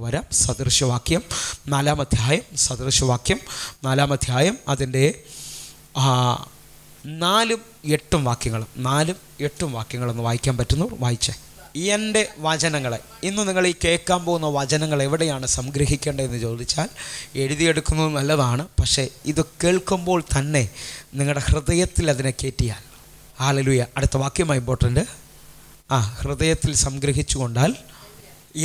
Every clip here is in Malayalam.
വരാം. സദൃശവാക്യം 4-ാം അധ്യായം, സദൃശവാക്യം 4-ാം അധ്യായം അതിൻ്റെ 4-8 വാക്യങ്ങൾ, 4-8 വാക്യങ്ങളൊന്ന് വായിക്കാൻ പറ്റുന്നവർ വായിച്ചേ. എൻ്റെ വചനങ്ങളെ, ഇന്ന് നിങ്ങൾ ഈ കേൾക്കാൻ പോകുന്ന വചനങ്ങൾ എവിടെയാണ് സംഗ്രഹിക്കേണ്ടതെന്ന് ചോദിച്ചാൽ എഴുതിയെടുക്കുന്നത് നല്ലതാണ്. പക്ഷേ ഇത് കേൾക്കുമ്പോൾ തന്നെ നിങ്ങളുടെ ഹൃദയത്തിൽ അതിനെ കയറ്റിയാൽ, ഹല്ലേലൂയ. അടുത്ത വാക്യമായി ഇമ്പോർട്ടൻ്റ്. ഹൃദയത്തിൽ സംഗ്രഹിച്ചു കൊണ്ടാൽ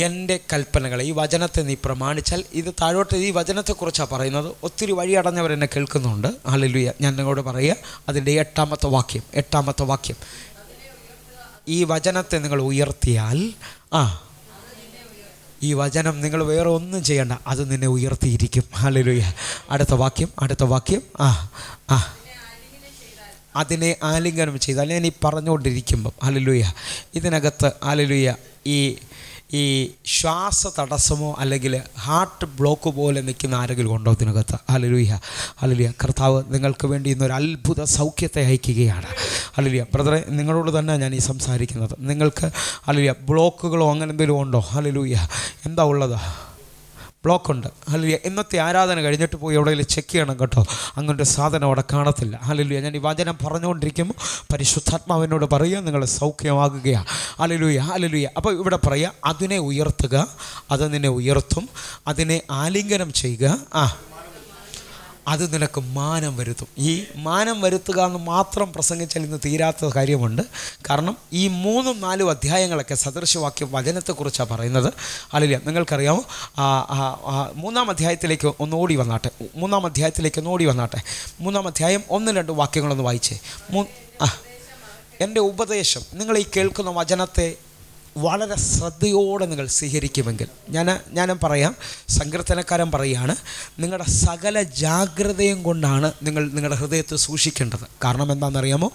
എൻ്റെ കൽപ്പനകളെ, ഈ വചനത്തെ നീ പ്രമാണിച്ചാൽ. ഇത് താഴോട്ട് ഈ വചനത്തെക്കുറിച്ചാണ് പറയുന്നത്. ഒത്തിരി വഴി അടഞ്ഞവർ എന്നെ കേൾക്കുന്നുണ്ട്. ഹല്ലേലൂയ. ഞാൻ നിങ്ങളോട് പറയുക, അതിൻ്റെ 8-ാമത്തെ വാക്യം, ഈ വചനത്തെ നിങ്ങൾ ഉയർത്തിയാൽ, ഈ വചനം നിങ്ങൾ വേറെ ഒന്നും ചെയ്യണ്ട, അത് നിന്നെ ഉയർത്തിയിരിക്കും. ഹല്ലേലൂയ. അടുത്ത വാക്യം അതിനെ ആലിംഗനം ചെയ്താൽ, ഞാൻ ഈ പറഞ്ഞുകൊണ്ടിരിക്കുമ്പം ഹല്ലേലൂയ, ഇതിനകത്ത് ഹല്ലേലൂയ ഈ ശ്വാസ തടസ്സമോ അല്ലെങ്കിൽ ഹാർട്ട് ബ്ലോക്ക് പോലെ നിൽക്കുന്ന ആരെങ്കിലും ഉണ്ടോ ഇതിനകത്ത്? ഹല്ലേലൂയ. കർത്താവ് നിങ്ങൾക്ക് വേണ്ടി ഇന്നൊരു അത്ഭുത സൗഖ്യത്തെ അയക്കുകയാണ്. ഹല്ലേലൂയ. ബ്രദറെ, നിങ്ങളോട് തന്നെ ഞാൻ ഈ സംസാരിക്കുന്നത്. നിങ്ങൾക്ക് ഹല്ലേലൂയ ബ്ലോക്കുകളോ അങ്ങനെ എന്തെങ്കിലും ഉണ്ടോ? ഹല്ലേലൂയ. എന്താ ഉള്ളത്? ബ്ലോക്കുണ്ട്. ഹല്ലേലൂയ. ഇന്നത്തെ ആരാധന കഴിഞ്ഞിട്ട് പോയി എവിടെയെങ്കിലും ചെക്ക് ചെയ്യണം കേട്ടോ. അങ്ങനത്തെ സാധനം അവിടെ കാണത്തില്ല. ഹല്ലേലൂയ. ഞാൻ ഈ വചനം പറഞ്ഞുകൊണ്ടിരിക്കുമ്പോൾ പരിശുദ്ധാത്മാവിനോട് പറയുക, നിങ്ങൾ സൗഖ്യമാകുകയാണ്. ഹല്ലേലൂയ. അപ്പോൾ ഇവിടെ പറയുക, അതിനെ ഉയർത്തുക, അത് നിന്നെ ഉയർത്തും. അതിനെ ആലിംഗനം ചെയ്യുക, അത് നിനക്ക് മാനം വരുത്തും. ഈ മാനം വരുത്തുക എന്ന് മാത്രം പ്രസംഗിച്ചാൽ ഇന്ന് തീരാത്ത കാര്യമുണ്ട്. കാരണം ഈ 3-4 അധ്യായങ്ങളൊക്കെ സദൃശവാക്യം വചനത്തെക്കുറിച്ചാണ് പറയുന്നത്. ഹല്ലേലൂയ. നിങ്ങൾക്കറിയാമോ, 3-ാം അധ്യായത്തിലേക്ക് ഒന്ന് ഓടി വന്നാട്ടെ. 3-ാം അധ്യായം 1-2 വാക്യങ്ങളൊന്ന് വായിച്ചേ. എൻ്റെ ഉപദേശം, നിങ്ങൾ ഈ കേൾക്കുന്ന വചനത്തെ വളരെ ശ്രദ്ധയോടെ നിങ്ങൾ സ്വീകരിക്കുമെങ്കിൽ, ഞാൻ പറയാം, സങ്കീർത്തനക്കാരൻ പറയുകയാണ്, നിങ്ങളുടെ സകല ജാഗ്രതയും കൊണ്ടാണ് നിങ്ങൾ നിങ്ങളുടെ ഹൃദയത്തെ സൂക്ഷിക്കേണ്ടത്. കാരണം എന്താണെന്നറിയാമോ?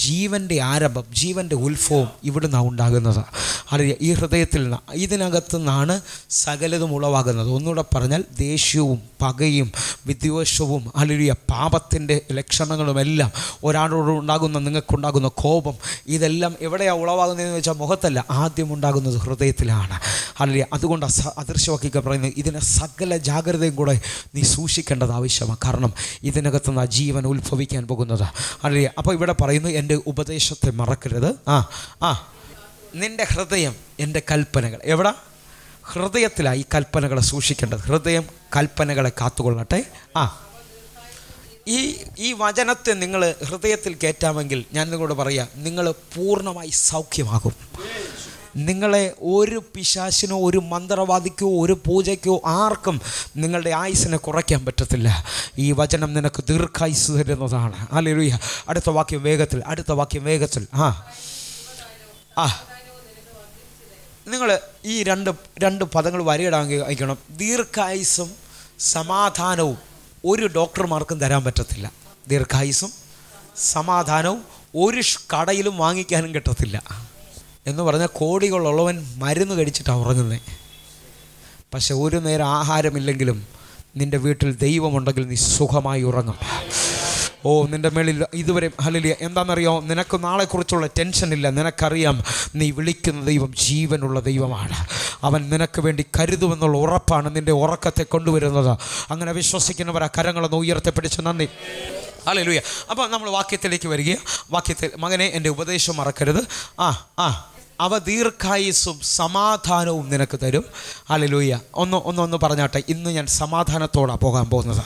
ജീവൻ്റെ ആരംഭം, ജീവൻ്റെ ഉത്ഭവം ഇവിടുന്നാണ് ഉണ്ടാകുന്നത്. അല്ലെങ്കിൽ ഈ ഹൃദയത്തിൽ നിന്ന്, ഇതിനകത്തു നിന്നാണ് സകലതും ഉളവാകുന്നത്. ഒന്നുകൂടെ പറഞ്ഞാൽ, ദേഷ്യവും പകയും വിദ്വേഷവും ഹല്ലേലൂയ പാപത്തിൻ്റെ ലക്ഷണങ്ങളുമെല്ലാം, ഒരാളോട് ഉണ്ടാകുന്ന, നിങ്ങൾക്കുണ്ടാകുന്ന കോപം, ഇതെല്ലാം എവിടെയാണ് ഉളവാകുന്നതെന്ന് വെച്ചാൽ മുഖത്തല്ല, ആദ്യം ഉണ്ടാകുന്നത് ഹൃദയത്തിലാണ്. ഹല്ലേലൂയ. അതുകൊണ്ട് അദൃശ്യവാക്യം പറയുന്നത്, ഇതിനെ സകല ജാഗ്രതയും കൂടെ നീ സൂക്ഷിക്കേണ്ടത് ആവശ്യമാണ്. കാരണം ഇതിനകത്തുനിന്ന് ജീവൻ ഉത്ഭവിക്കാൻ പോകുന്നത്. ഹല്ലേലൂയ. അപ്പോൾ ഇവിടെ പറയുന്നു, എൻ്റെ ഉപദേശത്തെ മറക്കരുത്. നിൻ്റെ ഹൃദയം എൻ്റെ കൽപ്പനകൾ. എവിടെ? ഹൃദയത്തിലാണ് ഈ കൽപ്പനകളെ സൂക്ഷിക്കേണ്ടത്. ഹൃദയം കൽപ്പനകളെ കാത്തുകൊള്ളട്ടെ. ഈ വചനത്തെ നിങ്ങൾ ഹൃദയത്തിൽ കയറ്റാമെങ്കിൽ, ഞാൻ നിങ്ങളോട് പറയാം, നിങ്ങൾ പൂർണ്ണമായി സൗഖ്യമാകും. നിങ്ങളെ ഒരു പിശാചിനോ ഒരു മന്ത്രവാദിക്കോ ഒരു പൂജയ്ക്കോ ആർക്കും നിങ്ങളുടെ ആയുസ്സിനെ കുറയ്ക്കാൻ പറ്റത്തില്ല. ഈ വചനം നിനക്ക് ദീർഘായുസ്സ് തരുന്നതാണ്. ഹല്ലേലൂയ. അടുത്ത വാക്യം വേഗത്തിൽ. നിങ്ങൾ ഈ രണ്ട് പദങ്ങൾ വരിയിടാൻ വയ്ക്കണം. ദീർഘായുസ്സും സമാധാനവും ഒരു ഡോക്ടർമാർക്കും തരാൻ പറ്റത്തില്ല. ദീർഘായുസ്സും സമാധാനവും ഒരു കടയിലും വാങ്ങിക്കാനും കിട്ടത്തില്ല. എന്ന് പറഞ്ഞാൽ കോടികളുള്ളവൻ മരുന്ന് കഴിച്ചിട്ടാണ് ഉറങ്ങുന്നത്. പക്ഷെ ഒരു നേരം ആഹാരമില്ലെങ്കിലും നിൻ്റെ വീട്ടിൽ ദൈവമുണ്ടെങ്കിൽ നീ സുഖമായി ഉറങ്ങും. നിൻ്റെ മേളിൽ ഇതുവരെ ഹല്ലേലൂയ. എന്താണെന്നറിയോ? നിനക്ക് നാളെക്കുറിച്ചുള്ള ടെൻഷനില്ല. നിനക്കറിയാം, നീ വിളിക്കുന്ന ദൈവം ജീവനുള്ള ദൈവമാണ്. അവൻ നിനക്ക് വേണ്ടി കരുതുമെന്നുള്ള ഉറപ്പാണ് നിൻ്റെ ഉറക്കത്തെ കൊണ്ടുവരുന്നത്. അങ്ങനെ വിശ്വസിക്കുന്നവരാ കരങ്ങളൊന്ന് ഉയർത്തിപ്പിടിച്ച് നന്ദി. ഹല്ലേലൂയ. അപ്പോൾ നമ്മൾ വാക്യത്തിലേക്ക് വരിക. വാക്യത്തിൽ, മകനെ, എൻ്റെ ഉപദേശം മറക്കരുത്. അവ ദീർഘായുസ്സും സമാധാനവും നിനക്ക് തരും. ഹല്ലേലൂയ. ഒന്ന് പറഞ്ഞാട്ടെ, ഇന്ന് ഞാൻ സമാധാനത്തോടാണ് പോകാൻ പോകുന്നത്.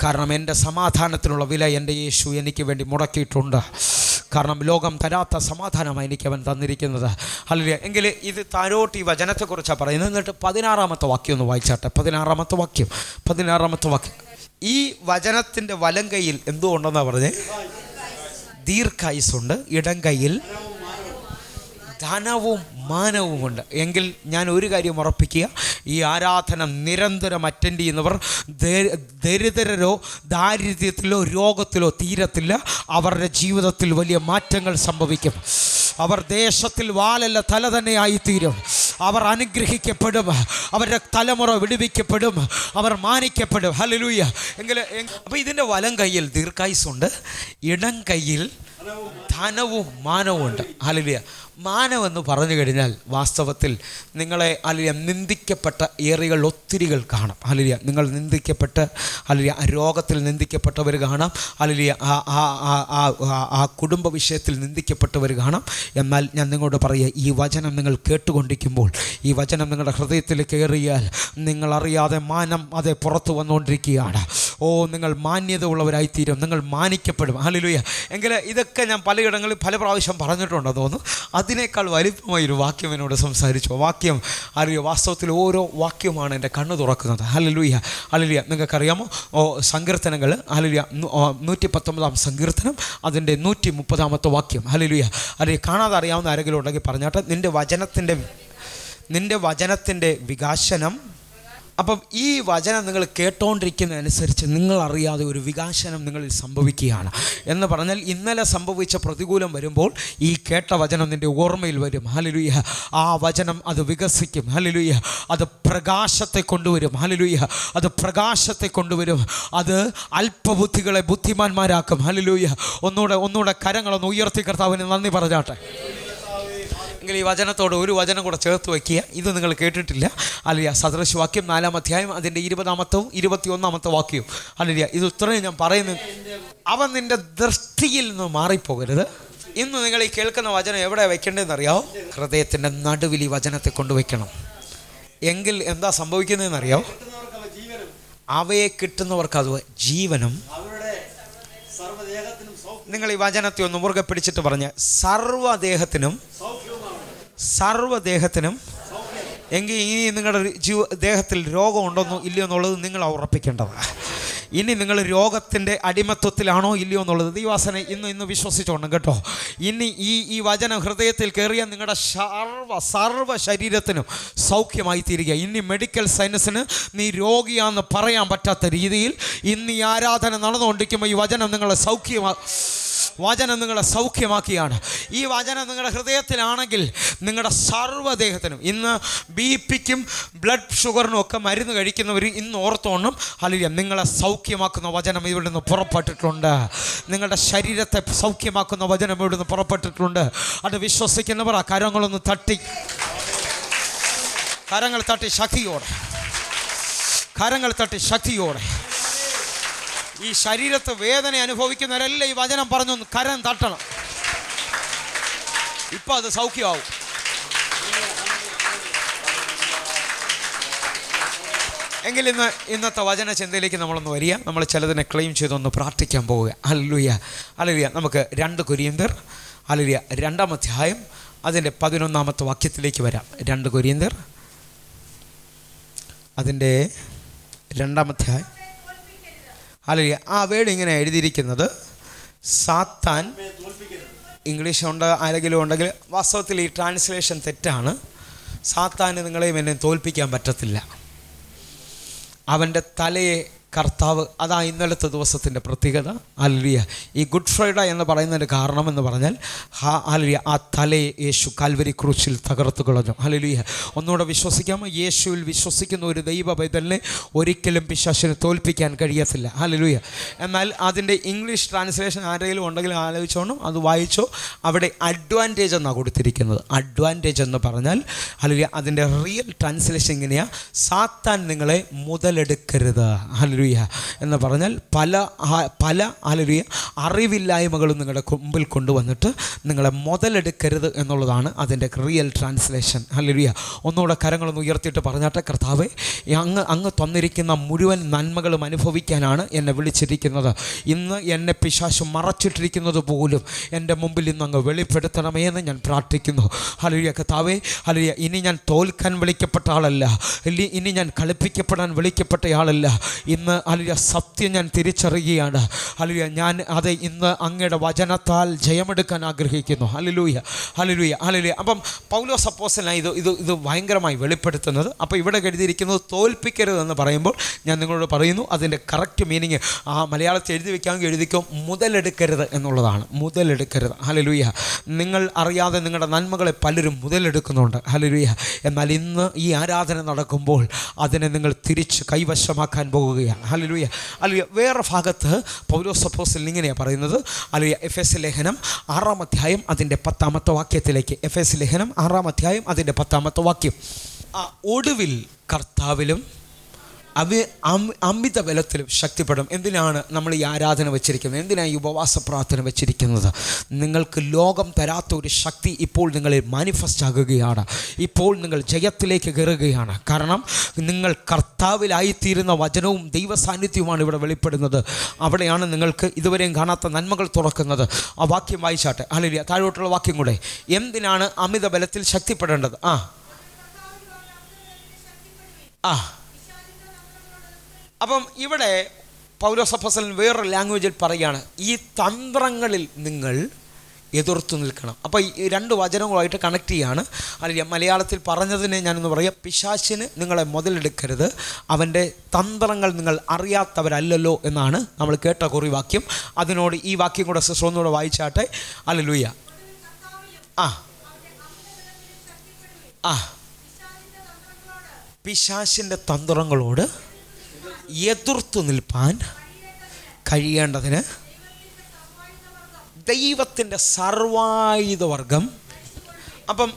കാരണം എൻ്റെ സമാധാനത്തിനുള്ള വില എൻ്റെ യേശു എനിക്ക് വേണ്ടി മുടക്കിയിട്ടുണ്ട്. കാരണം ലോകം തരാത്ത സമാധാനമാണ് എനിക്ക് അവൻ തന്നിരിക്കുന്നത്. ഹല്ലേലൂയ. എങ്കിൽ ഇത് താഴോട്ട് ഈ വചനത്തെക്കുറിച്ചാണ് പറയുന്നത്. എന്നിട്ട് 16-ാമത്തെ വാക്യം ഒന്ന് വായിച്ചാട്ടെ. 16-ാമത്തെ വാക്യം. ഈ വചനത്തിൻ്റെ വലം കൈയിൽ എന്തുകൊണ്ടെന്നാണ് പറഞ്ഞേ? ദീർഘായുസ്സുണ്ട്. ഇടം കൈയിൽ ധനവും മാനവുമുണ്ട്. എങ്കിൽ ഞാൻ ഒരു കാര്യം ഉറപ്പിക്കുക, ഈ ആരാധന നിരന്തരം അറ്റൻഡ് ചെയ്യുന്നവർ ദരിദ്രരോ ദാരിദ്ര്യത്തിലോ രോഗത്തിലോ തീരത്തില്ല. അവരുടെ ജീവിതത്തിൽ വലിയ മാറ്റങ്ങൾ സംഭവിക്കും. അവർ ദേശത്തിൽ വാലല്ല തല തന്നെ ആയിത്തീരും. അവർ അനുഗ്രഹിക്കപ്പെടും. അവരുടെ തലമുറ വിടുവിക്കപ്പെടും. അവർ മാനിക്കപ്പെടും. ഹല്ലേലൂയ. അപ്പോൾ ഇതിൻ്റെ വലം കൈയിൽ ദീർഘായുസ്സുണ്ട്. ഇടം കൈയിൽ ധനവും മാനവും ഉണ്ട്. ഹല്ലേലൂയ. മാനമെന്ന് പറഞ്ഞു കഴിഞ്ഞാൽ വാസ്തവത്തിൽ നിങ്ങളെ ഹല്ലേലൂയ നിന്ദിക്കപ്പെട്ട ഏറികൾ ഒത്തിരികൾ കാണാം. ഹല്ലേലൂയ. നിങ്ങൾ നിന്ദിക്കപ്പെട്ട് ഹല്ലേലൂയ രോഗത്തിൽ നിന്ദിക്കപ്പെട്ടവർ കാണാം. ഹല്ലേലൂയ ആ കുടുംബ വിഷയത്തിൽ നിന്ദിക്കപ്പെട്ടവർ കാണാം. എന്നാൽ ഞാൻ നിങ്ങളോട് പറയുക, ഈ വചനം നിങ്ങൾ കേട്ടുകൊണ്ടിരിക്കുമ്പോൾ, ഈ വചനം നിങ്ങളുടെ ഹൃദയത്തിൽ കയറിയാൽ നിങ്ങളറിയാതെ മാനം അതേ പുറത്തു വന്നുകൊണ്ടിരിക്കുകയാണ്. നിങ്ങൾ മാന്യത ഉള്ളവരായിത്തീരും, നിങ്ങൾ മാനിക്കപ്പെടും. ഹല്ലേലൂയ. എങ്കിൽ ഇതൊക്കെ ഞാൻ പലയിടങ്ങളിൽ പല പ്രാവശ്യം പറഞ്ഞിട്ടുണ്ടോ തോന്നുന്നു. അതിനേക്കാൾ വലിപ്പമായൊരു വാക്യം എന്നോട് സംസാരിച്ചു. വാക്യം അറിയോ, വാസ്തവത്തിൽ ഓരോ വാക്യമാണ് എൻ്റെ കണ്ണ് തുറക്കുന്നത്. ഹല്ലേലൂയ. ഹല്ലേലൂയ. നിങ്ങൾക്കറിയാമോ സങ്കീർത്തനങ്ങൾ, ഹല്ലേലൂയ 119 സങ്കീർത്തനം അതിൻ്റെ 130 വാക്യം. ഹല്ലേലൂയ. അല്ലെങ്കിൽ കാണാതെ അറിയാവുന്ന ആരെങ്കിലും ഉണ്ടെങ്കിൽ പറഞ്ഞാട്ടെ, നിൻ്റെ വചനത്തിൻ്റെ വികാസനം. അപ്പം ഈ വചനം നിങ്ങൾ കേട്ടോണ്ടിരിക്കുന്നതനുസരിച്ച് നിങ്ങളറിയാതെ ഒരു വികാസനം നിങ്ങളിൽ സംഭവിക്കുകയാണ്. എന്ന് പറഞ്ഞാൽ ഇന്നലെ സംഭവിച്ച പ്രതികൂലം വരുമ്പോൾ ഈ കേട്ട വചനം നിൻ്റെ ഓർമ്മയിൽ വരും. ഹല്ലേലൂയ. ആ വചനം അത് വികസിക്കും. ഹല്ലേലൂയ. അത് പ്രകാശത്തെ കൊണ്ടുവരും. ഹല്ലേലൂയ. അത് പ്രകാശത്തെ കൊണ്ടുവരും. അത് അല്പബുദ്ധികളെ ബുദ്ധിമാന്മാരാക്കും. ഹല്ലേലൂയ. ഒന്നുകൂടെ കരങ്ങളൊന്ന് ഉയർത്തി കർത്താവിന് നന്ദി പറഞ്ഞാട്ടെ. എങ്കിൽ ഈ വചനത്തോട് ഒരു വചനം കൂടെ ചേർത്ത് വയ്ക്കുക. ഇത് നിങ്ങൾ കേട്ടിട്ടില്ല. ഹല്ലേലൂയ. സദൃശവാക്യം 4-ാം അധ്യായം അതിൻ്റെ 20-ാമത്തെ 21-ാമത്തെ വാക്യം. ഹല്ലേലൂയ. ഇത് ഇത്രയും ഞാൻ പറയുന്നത്, അവൻ നിൻ്റെ ദൃഷ്ടിയിൽ നിന്ന് മാറിപ്പോകരുത്. ഇന്ന് നിങ്ങൾ ഈ കേൾക്കുന്ന വചനം എവിടെ വയ്ക്കേണ്ടതെന്ന് അറിയാമോ? ഹൃദയത്തിൻ്റെ നടുവിൽ ഈ വചനത്തെ കൊണ്ടുവയ്ക്കണം. എങ്കിൽ എന്താ സംഭവിക്കുന്നതെന്നറിയാമോ? അവയെ കിട്ടുന്നവർക്ക് അത് ജീവനും. നിങ്ങൾ ഈ വചനത്തെ ഒന്ന് മുറുകെ പിടിച്ചിട്ട് പറഞ്ഞ്, സർവ്വദേഹത്തിനും എങ്കിൽ ഇനി നിങ്ങളുടെ ദേഹത്തിൽ രോഗമുണ്ടോന്നോ ഇല്ലയോ എന്നുള്ളത് നിങ്ങൾ ഉറപ്പിക്കേണ്ടതാണ്. ഇനി നിങ്ങൾ രോഗത്തിൻ്റെ അടിമത്വത്തിലാണോ ഇല്ലയോ എന്നുള്ളത് ദൈവാസനെ ഇന്ന് വിശ്വസിച്ചോണം കേട്ടോ. ഇനി ഈ വചനം ഹൃദയത്തിൽ കയറിയാൽ നിങ്ങളുടെ സർവ്വ ശരീരത്തിനും സൗഖ്യമായി തീരുക. ഇനി മെഡിക്കൽ സയൻസിന് നീ രോഗിയാണെന്ന് പറയാൻ പറ്റാത്ത രീതിയിൽ ഇന്ന് ഈ ആരാധന നടന്നുകൊണ്ടിരിക്കുമ്പോൾ ഈ വചനം നിങ്ങളെ സൗഖ്യമാക്കിയാണ്. ഈ വചനം നിങ്ങളുടെ ഹൃദയത്തിലാണെങ്കിൽ നിങ്ങളുടെ സർവ്വദേഹത്തിനും, ഇന്ന് BP-ക്കും ബ്ലഡ് ഷുഗറിനും ഒക്കെ മരുന്ന് കഴിക്കുന്നവർ ഇന്ന് ഓർത്തോണം. ഹല്ലേലൂയ. നിങ്ങളെ സൗഖ്യമാക്കുന്ന വചനം ഇവിടെ നിന്ന് പുറപ്പെട്ടിട്ടുണ്ട്. നിങ്ങളുടെ ശരീരത്തെ സൗഖ്യമാക്കുന്ന വചനം ഇവിടെ നിന്ന് പുറപ്പെട്ടിട്ടുണ്ട്. അത് വിശ്വസിക്കുന്നവർ ആ കരങ്ങൾ തട്ടി ശക്തിയോടെ ഈ ശരീരത്ത് വേദന അനുഭവിക്കുന്നവരെല്ലാം ഈ വചനം പറഞ്ഞൊന്ന് കരം തട്ടണം. ഇപ്പം അത് സൗഖ്യമാവും. എങ്കിൽ ഇന്നത്തെ വചന ചിന്തയിലേക്ക് നമ്മളൊന്ന് വരിക. നമ്മൾ ചിലതിനെ ക്ലെയിം ചെയ്തൊന്ന് പ്രാർത്ഥിക്കാൻ പോവുക. ഹല്ലേലൂയ. ഹല്ലേലൂയ. നമുക്ക് 2 കൊരിന്ത്യർ ഹല്ലേലൂയ 2-ാം അധ്യായം അതിൻ്റെ 11-ാമത്തെ വാക്യത്തിലേക്ക് വരാം. 2 കൊരിന്ത്യർ അതിൻ്റെ 2-ാം അധ്യായം. ഹല്ലേലൂയ. ആ വേർഡ് ഇങ്ങനെ എഴുതിയിരിക്കുന്നത്, സാത്താൻ. ഇംഗ്ലീഷ് ഉണ്ട് ആരെങ്കിലും ഉണ്ടെങ്കിൽ, വാസ്തവത്തിൽ ഈ ട്രാൻസ്ലേഷൻ തെറ്റാണ്. സാത്താന് നിങ്ങളെയും എന്നെ തോൽപ്പിക്കാൻ പറ്റത്തില്ല. അവൻ്റെ തലയെ കർത്താവ്, അതാ ഇന്നലത്തെ ദിവസത്തിൻ്റെ പ്രത്യേകത. ഹല്ലേലൂയ. ഈ ഗുഡ് ഫ്രൈഡേ എന്ന് പറയുന്നതിൻ്റെ കാരണമെന്ന് പറഞ്ഞാൽ ഹല്ലേലൂയ ആ തലയെ യേശു കാൽവരി ക്രൂശിൽ തകർത്തു കളഞ്ഞു. ഹല്ലേലൂയ. ഒന്നുകൂടെ വിശ്വസിക്കാമോ? യേശുവിൽ വിശ്വസിക്കുന്ന ഒരു ദൈവ പൈതലിനെ ഒരിക്കലും പിശാചിനെ തോൽപ്പിക്കാൻ കഴിയത്തില്ല. ഹല്ലേലൂയ. എന്നാൽ അതിൻ്റെ ഇംഗ്ലീഷ് ട്രാൻസ്ലേഷൻ ആരെങ്കിലും ഉണ്ടെങ്കിൽ ആലോചിച്ചോണം, അത് വായിച്ചോ. അവിടെ അഡ്വാൻറ്റേജ് എന്നാണ് കൊടുത്തിരിക്കുന്നത്. അഡ്വാൻറ്റേജ് എന്ന് പറഞ്ഞാൽ ഹല്ലേലൂയ അതിൻ്റെ റിയൽ ട്രാൻസ്ലേഷൻ ഇങ്ങനെയാണ്, സാത്താൻ നിങ്ങളെ മുതലെടുക്കരുത്. ഹല്ലേലൂയ എന്ന് പറഞ്ഞാൽ പല ഹല്ലേലൂയ അറിവില്ലായ്മകളും നിങ്ങളുടെ മുമ്പിൽ കൊണ്ടുവന്നിട്ട് നിങ്ങളെ മുതലെടുക്കരുത് എന്നുള്ളതാണ് അതിൻ്റെ റിയൽ ട്രാൻസ്ലേഷൻ. ഹല്ലേലൂയ. ഒന്നുകൂടെ കരങ്ങളൊന്ന് ഉയർത്തിയിട്ട് പറഞ്ഞാട്ടെ, കർത്താവേ അങ്ങ് തന്നിരിക്കുന്ന മുഴുവൻ നന്മകളും അനുഭവിക്കാനാണ് എന്നെ വിളിച്ചിരിക്കുന്നത്. ഇന്ന് എന്നെ പിശാച് മറച്ചിട്ടിരിക്കുന്നത് പോലും എൻ്റെ മുമ്പിൽ ഇന്ന് അങ്ങ് വെളിപ്പെടുത്തണമേ എന്ന് ഞാൻ പ്രാർത്ഥിക്കുന്നു. ഹല്ലേലൂയ. കർത്താവേ, ഹല്ലേലൂയ. ഇനി ഞാൻ തോൽക്കാൻ വിളിക്കപ്പെട്ട ആളല്ല, ഇനി ഞാൻ കളിപ്പിക്കപ്പെടാൻ വിളിക്കപ്പെട്ടയാളല്ല. ഇന്ന് ഹല്ലേലൂയ സത്യം ഞാൻ തിരിച്ചറിയുകയാണ്. ഹല്ലേലൂയ. ഞാൻ അത് ഇന്ന് അങ്ങയുടെ വചനത്താൽ ജയമെടുക്കാൻ ആഗ്രഹിക്കുന്നു. ഹല്ലേലൂയ. ഹല്ലേലൂയ. ഹല്ലേലൂയ. അപ്പം പൗലോസ് അപ്പോസ്തലനാണ് ഇത് ഭയങ്കരമായി വെളിപ്പെടുത്തുന്നത്. അപ്പോൾ ഇവിടെ എഴുതിയിരിക്കുന്നത് തോൽപ്പിക്കരുതെന്ന് പറയുമ്പോൾ ഞാൻ നിങ്ങളോട് പറയുന്നു, അതിൻ്റെ കറക്റ്റ് മീനിങ് മലയാളത്തിൽ എഴുതി വയ്ക്കാമെങ്കിൽ എഴുതിക്കോ, മുതലെടുക്കരുത് എന്നുള്ളതാണ്. മുതലെടുക്കരുത്. ഹല്ലേലൂയ. നിങ്ങൾ അറിയാതെ നിങ്ങളുടെ നന്മകളെ പലരും മുതലെടുക്കുന്നുണ്ട്. ഹല്ലേലൂയ. എന്നാൽ ഇന്ന് ഈ ആരാധന നടക്കുമ്പോൾ അതിനെ നിങ്ങൾ തിരിച്ച് കൈവശമാക്കാൻ പോകുകയാണ്. പറയുകയാണ്. ഹല്ലേലൂയ. ഹല്ലേലൂയ. വേറെ ഭാഗത്ത് പൗലോസ് അപ്പോസ്തലൻ ഇങ്ങനെയാണ് പറയുന്നത്. ഹല്ലേലൂയ. എഫെസ് ലേഖനം 6-ാം അധ്യായം അതിൻ്റെ 10-ാമത്തെ വാക്യത്തിലേക്ക്. എഫെസ് ലേഖനം 6-ാം അധ്യായം അതിൻ്റെ 10-ാമത്തെ വാക്യം. ഒടുവിൽ കർത്താവിലും അമിത ബലത്തിലും ശക്തിപ്പെടും. എന്തിനാണ് നമ്മൾ ഈ ആരാധന വെച്ചിരിക്കുന്നത്? എന്തിനാണ് ഈ ഉപവാസ പ്രാർത്ഥന വെച്ചിരിക്കുന്നത്? നിങ്ങൾക്ക് ലോകം തരാത്ത ഒരു ശക്തി ഇപ്പോൾ നിങ്ങളിൽ മാനിഫെസ്റ്റ് ആകുകയാണ്. ഇപ്പോൾ നിങ്ങൾ ജയത്തിലേക്ക് കയറുകയാണ്. കാരണം നിങ്ങൾ കർത്താവിലായിത്തീരുന്ന വചനവും ദൈവസാന്നിധ്യവുമാണ് ഇവിടെ വെളിപ്പെടുന്നത്. അവിടെയാണ് നിങ്ങൾക്ക് ഇതുവരെയും കാണാത്ത നന്മകൾ തുറക്കുന്നത്. ആ വാക്യം വായിച്ചാട്ടെ. ഹല്ലേലൂയ. താഴോട്ടുള്ള വാക്യം കൂടെ. എന്തിനാണ് അമിത ബലത്തിൽ ശക്തിപ്പെടേണ്ടത്? അപ്പം ഇവിടെ പൗലോസ് അപ്പോസ്തലൻ വേറൊരു ലാംഗ്വേജിൽ പറയുകയാണ്, ഈ തന്ത്രങ്ങളിൽ നിങ്ങൾ എതിർത്തു നിൽക്കണം. അപ്പോൾ ഈ രണ്ട് വചനങ്ങളുമായിട്ട് കണക്ട് ചെയ്യാണ്. അല്ലെങ്കിൽ മലയാളത്തിൽ പറഞ്ഞതിനെ ഞാനൊന്ന് പറയാം. പിശാചിന് നിങ്ങളെ മുതലെടുക്കരുത്, അവൻ്റെ തന്ത്രങ്ങൾ നിങ്ങൾ അറിയാത്തവരല്ലല്ലോ എന്നാണ് നമ്മൾ കേട്ട കുറിവാക്യം. അതിനോട് ഈ വാക്യം കൂടെ സിസ്റ്റർ ഒന്നുകൂടെ വായിച്ചാട്ടെ. ഹല്ലേലൂയ. പിശാചിൻ്റെ തന്ത്രങ്ങളോട് എതിർത്തു നിൽപ്പാൻ കഴിയേണ്ടതിന് ദൈവത്തിൻ്റെ സർവായുധവർഗം. അപ്പം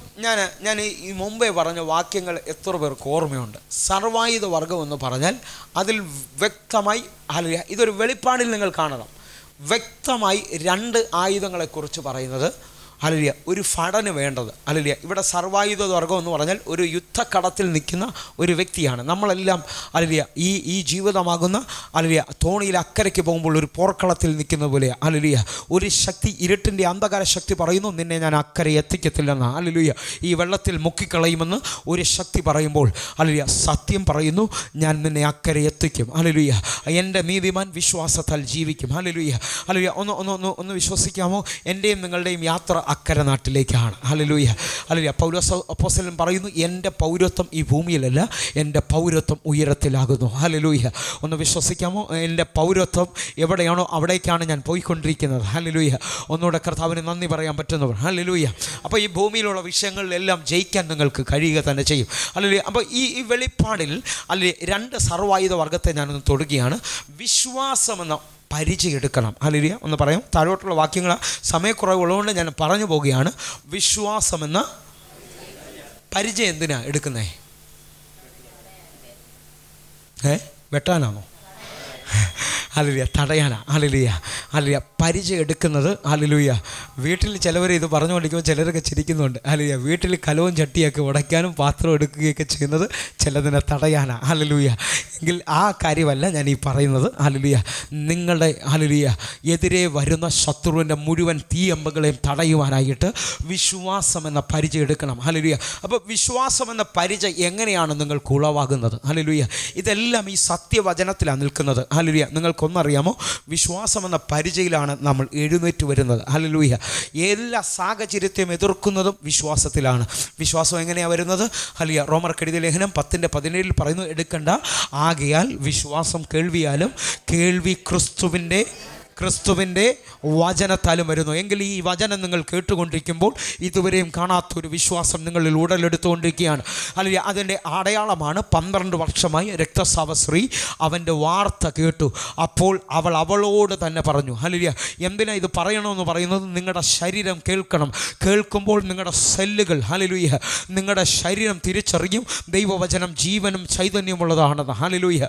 ഞാൻ ഈ മുമ്പേ പറഞ്ഞ വാക്യങ്ങൾ എത്ര പേർക്ക് ഓർമ്മയുണ്ട്? സർവായുധവർഗം എന്ന് പറഞ്ഞാൽ അതിൽ വ്യക്തമായി, ഹല്ലേലൂയ, ഇതൊരു വെളിപ്പാടിൽ നിങ്ങൾ കാണണം. വ്യക്തമായി രണ്ട് ആയുധങ്ങളെക്കുറിച്ച് പറയുന്നത്. ഹല്ലേലൂയ. ഒരു ഭടന് വേണ്ടത്. ഹല്ലേലൂയ. ഇവിടെ സർവായുധ വർഗം എന്ന് പറഞ്ഞാൽ ഒരു യുദ്ധക്കടത്തിൽ നിൽക്കുന്ന ഒരു വ്യക്തിയാണ്. നമ്മളെല്ലാം ഹല്ലേലൂയ ഈ ജീവിതമാകുന്ന ഹല്ലേലൂയ തോണിയിൽ അക്കരയ്ക്ക് പോകുമ്പോൾ ഒരു പോർക്കളത്തിൽ നിൽക്കുന്ന പോലെ. ഹല്ലേലൂയ. ഒരു ശക്തി, ഇരുട്ടിൻ്റെ അന്ധകാര ശക്തി പറയുന്നു, നിന്നെ ഞാൻ അക്കരെ എത്തിക്കത്തില്ലെന്ന്. ഹല്ലേലൂയ. ഈ വെള്ളത്തിൽ മുക്കിക്കളയുമെന്ന് ഒരു ശക്തി പറയുമ്പോൾ ഹല്ലേലൂയ സത്യം പറയുന്നു, ഞാൻ നിന്നെ അക്കരെ എത്തിക്കും. ഹല്ലേലൂയ. എൻ്റെ നീതിമാൻ വിശ്വാസത്താൽ ജീവിക്കും. ഹല്ലേലൂയ. ഹല്ലേലൂയ. ഒന്ന് വിശ്വസിക്കാമോ? എൻ്റെയും നിങ്ങളുടെയും യാത്ര അക്കരെ നാട്ടിലേക്കാണ്. ഹല്ലേലൂയ. ഹല്ലേലൂയ. പൗലോസ് അപ്പോസ്തലൻ പറയുന്നു, എൻ്റെ പൗരത്വം ഈ ഭൂമിയിലല്ല, എൻ്റെ പൗരത്വം ഉയരത്തിലാകുന്നു. ഹല്ലേലൂയ. ഒന്ന് വിശ്വസിക്കാമോ? എൻ്റെ പൗരത്വം എവിടെയാണോ അവിടേക്കാണ് ഞാൻ പോയിക്കൊണ്ടിരിക്കുന്നത്. ഹല്ലേലൂയ. ഒന്നുകൂടെ കർത്താവിന് നന്ദി പറയാൻ പറ്റുന്നവർ. ഹല്ലേലൂയ. അപ്പോൾ ഈ ഭൂമിയിലുള്ള വിഷയങ്ങളിലെല്ലാം ജയിക്കാൻ നിങ്ങൾക്ക് കഴിയുക തന്നെ ചെയ്യും. ഹല്ലേലൂയ. അപ്പോൾ ഈ വെളിപ്പാടിൽ അല്ലെ രണ്ട് സർവായുധ വർഗത്തെ ഞാനൊന്ന് തൊടുകയാണ്. വിശ്വാസമെന്ന പരിചയം എടുക്കണം. ഹല്ലേലൂയ. ഒന്ന് പറയാം. താഴോട്ടുള്ള വാക്യങ്ങൾ സമയക്കുറവുള്ളതുകൊണ്ട് ഞാൻ പറഞ്ഞു പോവുകയാണ്. വിശ്വാസമെന്ന പരിചയം എന്തിനാ എടുക്കുന്നേ? വെട്ടാനാണോ? ഹല്ലേലൂയ. തടയാനാ. ഹല്ലേലൂയ. ഹല്ലേലൂയ. പരിചയം എടുക്കുന്നത്. ഹല്ലേലൂയ. വീട്ടിൽ ചിലവർ ഇത് പറഞ്ഞുകൊണ്ടിരിക്കുമ്പോൾ ചിലരൊക്കെ ചിരിക്കുന്നുണ്ട്. ഹല്ലേലൂയ. വീട്ടിൽ കലവും ചട്ടിയൊക്കെ ഉടയ്ക്കാനും പാത്രം എടുക്കുകയൊക്കെ ചെയ്യുന്നത് ചിലതിനെ തടയാനാ. ഹല്ലേലൂയ. എങ്കിൽ ആ കാര്യമല്ല ഞാൻ ഈ പറയുന്നത്. ഹല്ലേലൂയ. നിങ്ങളുടെ ഹല്ലേലൂയ എതിരെ വരുന്ന ശത്രുവിൻ്റെ മുഴുവൻ തീയമ്പുകളെയും തടയുവാനായിട്ട് വിശ്വാസം എന്ന പരിചയം എടുക്കണം. ഹല്ലേലൂയ. അപ്പോൾ വിശ്വാസം എന്ന പരിചയം എങ്ങനെയാണ് നിങ്ങൾക്ക് ഉളവാകുന്നത്? ഹല്ലേലൂയ. ഇതെല്ലാം ഈ സത്യവചനത്തിലാണ് നിൽക്കുന്നത്. ഹല്ലേലൂയ. നിങ്ങൾക്കൊന്നറിയാമോ? വിശ്വാസം എന്ന പരിചയയിലാണ് നമ്മൾ എഴുന്നേറ്റ് വരുന്നത്. ഹല്ലേലൂയ. എല്ലാ സാഹചര്യത്തെയും എതിർക്കുന്നതും വിശ്വാസത്തിലാണ്. വിശ്വാസം എങ്ങനെയാണ് വരുന്നത്? ഹല്ലേലൂയ. റോമർക്കെഴുതിയ ലേഖനം 10:17 പറയുന്നു, എടുക്കണ്ട, ആകയാൽ വിശ്വാസം കേൾവിയാലും കേൾവി ക്രിസ്തുവിൻ്റെ വചനത്താലും വരുന്നു. എങ്കിൽ ഈ വചനം നിങ്ങൾ കേട്ടുകൊണ്ടിരിക്കുമ്പോൾ ഇതുവരെയും കാണാത്തൊരു വിശ്വാസം നിങ്ങളിൽ ഉടലെടുത്തുകൊണ്ടിരിക്കുകയാണ്. അല്ലെങ്കിൽ അതിൻ്റെ അടയാളമാണ് 12 വർഷമായി രക്തസ്രാവ സ്ത്രീ അവൻ്റെ വാർത്ത കേട്ടു. അപ്പോൾ അവളോട് തന്നെ പറഞ്ഞു. ഹല്ലേലൂയ. എന്തിനാ ഇത് പറയണമെന്ന് പറയുന്നത്? നിങ്ങളുടെ ശരീരം കേൾക്കണം. കേൾക്കുമ്പോൾ നിങ്ങളുടെ സെല്ലുകൾ ഹല്ലേലൂയ നിങ്ങളുടെ ശരീരം തിരിച്ചറിയും ദൈവവചനം ജീവനും ചൈതന്യമുള്ളതാണെന്ന്. ഹല്ലേലൂയ.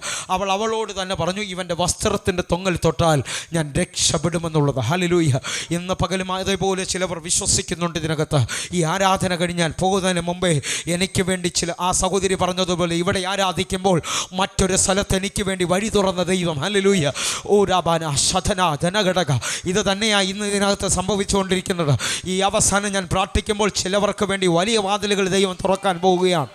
അവളോട് തന്നെ പറഞ്ഞു, ഇവൻ്റെ വസ്ത്രത്തിൻ്റെ തൊങ്ങൽ തൊട്ടാൽ ഞാൻ രക്ഷപ്പെടുമെന്നുള്ളത്. ഹല്ലേലൂയ. ഇന്ന് പകലും അതേപോലെ ചിലവർ വിശ്വസിക്കുന്നുണ്ട് ഇതിനകത്ത്. ഈ ആരാധന കഴിഞ്ഞാൽ പോകുന്നതിന് മുമ്പേ എനിക്ക് വേണ്ടി ആ സഹോദരി പറഞ്ഞതുപോലെ ഇവിടെ ആരാധിക്കുമ്പോൾ മറ്റൊരു സ്ഥലത്ത് എനിക്ക് വേണ്ടി വഴി തുറന്ന ദൈവം. ഹല്ലേലൂയ. ഓ രാബാന ശതന ധനഘടക. ഇത് തന്നെയാണ് ഇന്ന് ഇതിനകത്ത് സംഭവിച്ചുകൊണ്ടിരിക്കുന്നത്. ഈ അവസാനം ഞാൻ പ്രാർത്ഥിക്കുമ്പോൾ ചിലവർക്ക് വേണ്ടി വലിയ വാതിലുകൾ ദൈവം തുറക്കാൻ പോവുകയാണ്.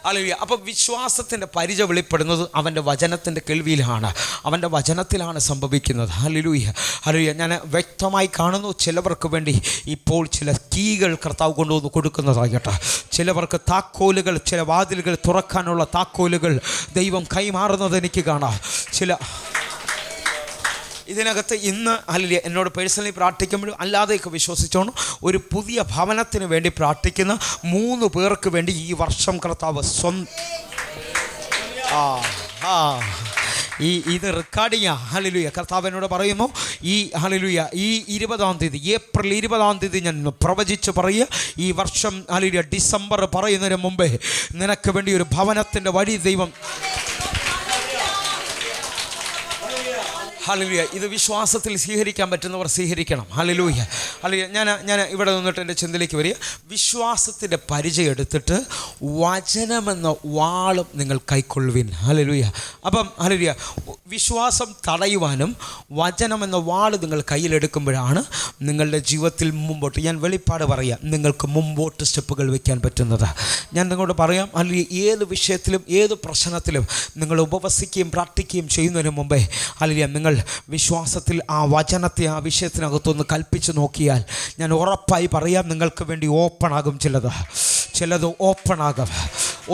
ഹല്ലേലൂയ. അപ്പോൾ വിശ്വാസത്തിൻ്റെ പരിചയം വെളിപ്പെടുന്നത് അവൻ്റെ വചനത്തിൻ്റെ കേൾവിയിലാണ്, അവൻ്റെ വചനത്തിലാണ് സംഭവിക്കുന്നത്. ഹല്ലേലൂയ. ഹല്ലേലൂയ. ഞാൻ വ്യക്തമായി കാണുന്നു ചിലവർക്ക് വേണ്ടി ഇപ്പോൾ ചില കീകൾ കർത്താവ് കൊണ്ടുവന്ന് കൊടുക്കുന്നതാകട്ടെ. ചിലവർക്ക് താക്കോലുകൾ, ചില വാതിലുകൾ തുറക്കാനുള്ള താക്കോലുകൾ ദൈവം കൈമാറുന്നത് എനിക്ക് കാണാം. ഇതിനകത്ത് ഇന്ന് ഹല്ലേലൂയ എന്നോട് പേഴ്സണലി പ്രാർത്ഥിക്കുമ്പോഴും അല്ലാതെയൊക്കെ വിശ്വസിച്ചോണം, ഒരു പുതിയ ഭവനത്തിന് വേണ്ടി പ്രാർത്ഥിക്കുന്ന 3 പേർക്ക് വേണ്ടി ഈ വർഷം കർത്താവ് ഇത് റെക്കോർഡിങ്ങാ. ഹല്ലേലൂയ. കർത്താവിനോട് പറയുന്നു, ഈ ഹല്ലേലൂയ ഈ 20-ാം തീയതി, ഏപ്രിൽ 20-ാം തീയതി ഞാൻ പ്രവചിച്ച് പറയുക, ഈ വർഷം ഹല്ലേലൂയ ഡിസംബർ പറയുന്നതിന് മുമ്പേ നിനക്ക് വേണ്ടി ഒരു ഭവനത്തിൻ്റെ വഴി ദൈവം. ഹല്ലേലൂയ. ഇത് വിശ്വാസത്തിൽ സ്വീകരിക്കാൻ പറ്റുന്നവർ സ്വീകരിക്കണം. ഹല്ലേലൂയ. ഹല്ലേലൂയ. ഞാൻ ഇവിടെ നിന്നിട്ട് എൻ്റെ ചിന്തയിലേക്ക് വരിക. വിശ്വാസത്തിൻ്റെ പരിചയം എടുത്തിട്ട് വചനമെന്ന വാളും നിങ്ങൾ കൈക്കൊള്ളുവിൻ. ഹല്ലേലൂയ. അപ്പം ഹല്ലേലൂയ, വിശ്വാസം തടയുവാനും വചനമെന്ന വാൾ നിങ്ങൾ കയ്യിലെടുക്കുമ്പോഴാണ് നിങ്ങളുടെ ജീവിതത്തിൽ മുമ്പോട്ട്, ഞാൻ വെളിപ്പാട് പറയാം, നിങ്ങൾക്ക് മുമ്പോട്ട് സ്റ്റെപ്പുകൾ വയ്ക്കാൻ പറ്റുന്നത്. ഞാൻ നിങ്ങളോട് പറയാം, അല്ലെങ്കിൽ ഏത് വിഷയത്തിലും ഏത് പ്രശ്നത്തിലും നിങ്ങൾ ഉപവസിക്കുകയും പ്രാർത്ഥിക്കുകയും ചെയ്യുന്നതിന് മുമ്പേ അല്ലെങ്കിൽ നിങ്ങൾ വിശ്വാസത്തിൽ ആ വചനത്തെ ആ വിഷയത്തിനകത്തൊന്ന് കൽപ്പിച്ച് നോക്കിയാൽ ഞാൻ ഉറപ്പായി പറയാം, നിങ്ങൾക്ക് വേണ്ടി ഓപ്പൺ ആകും. ചിലത് ഓപ്പൺ ആകും.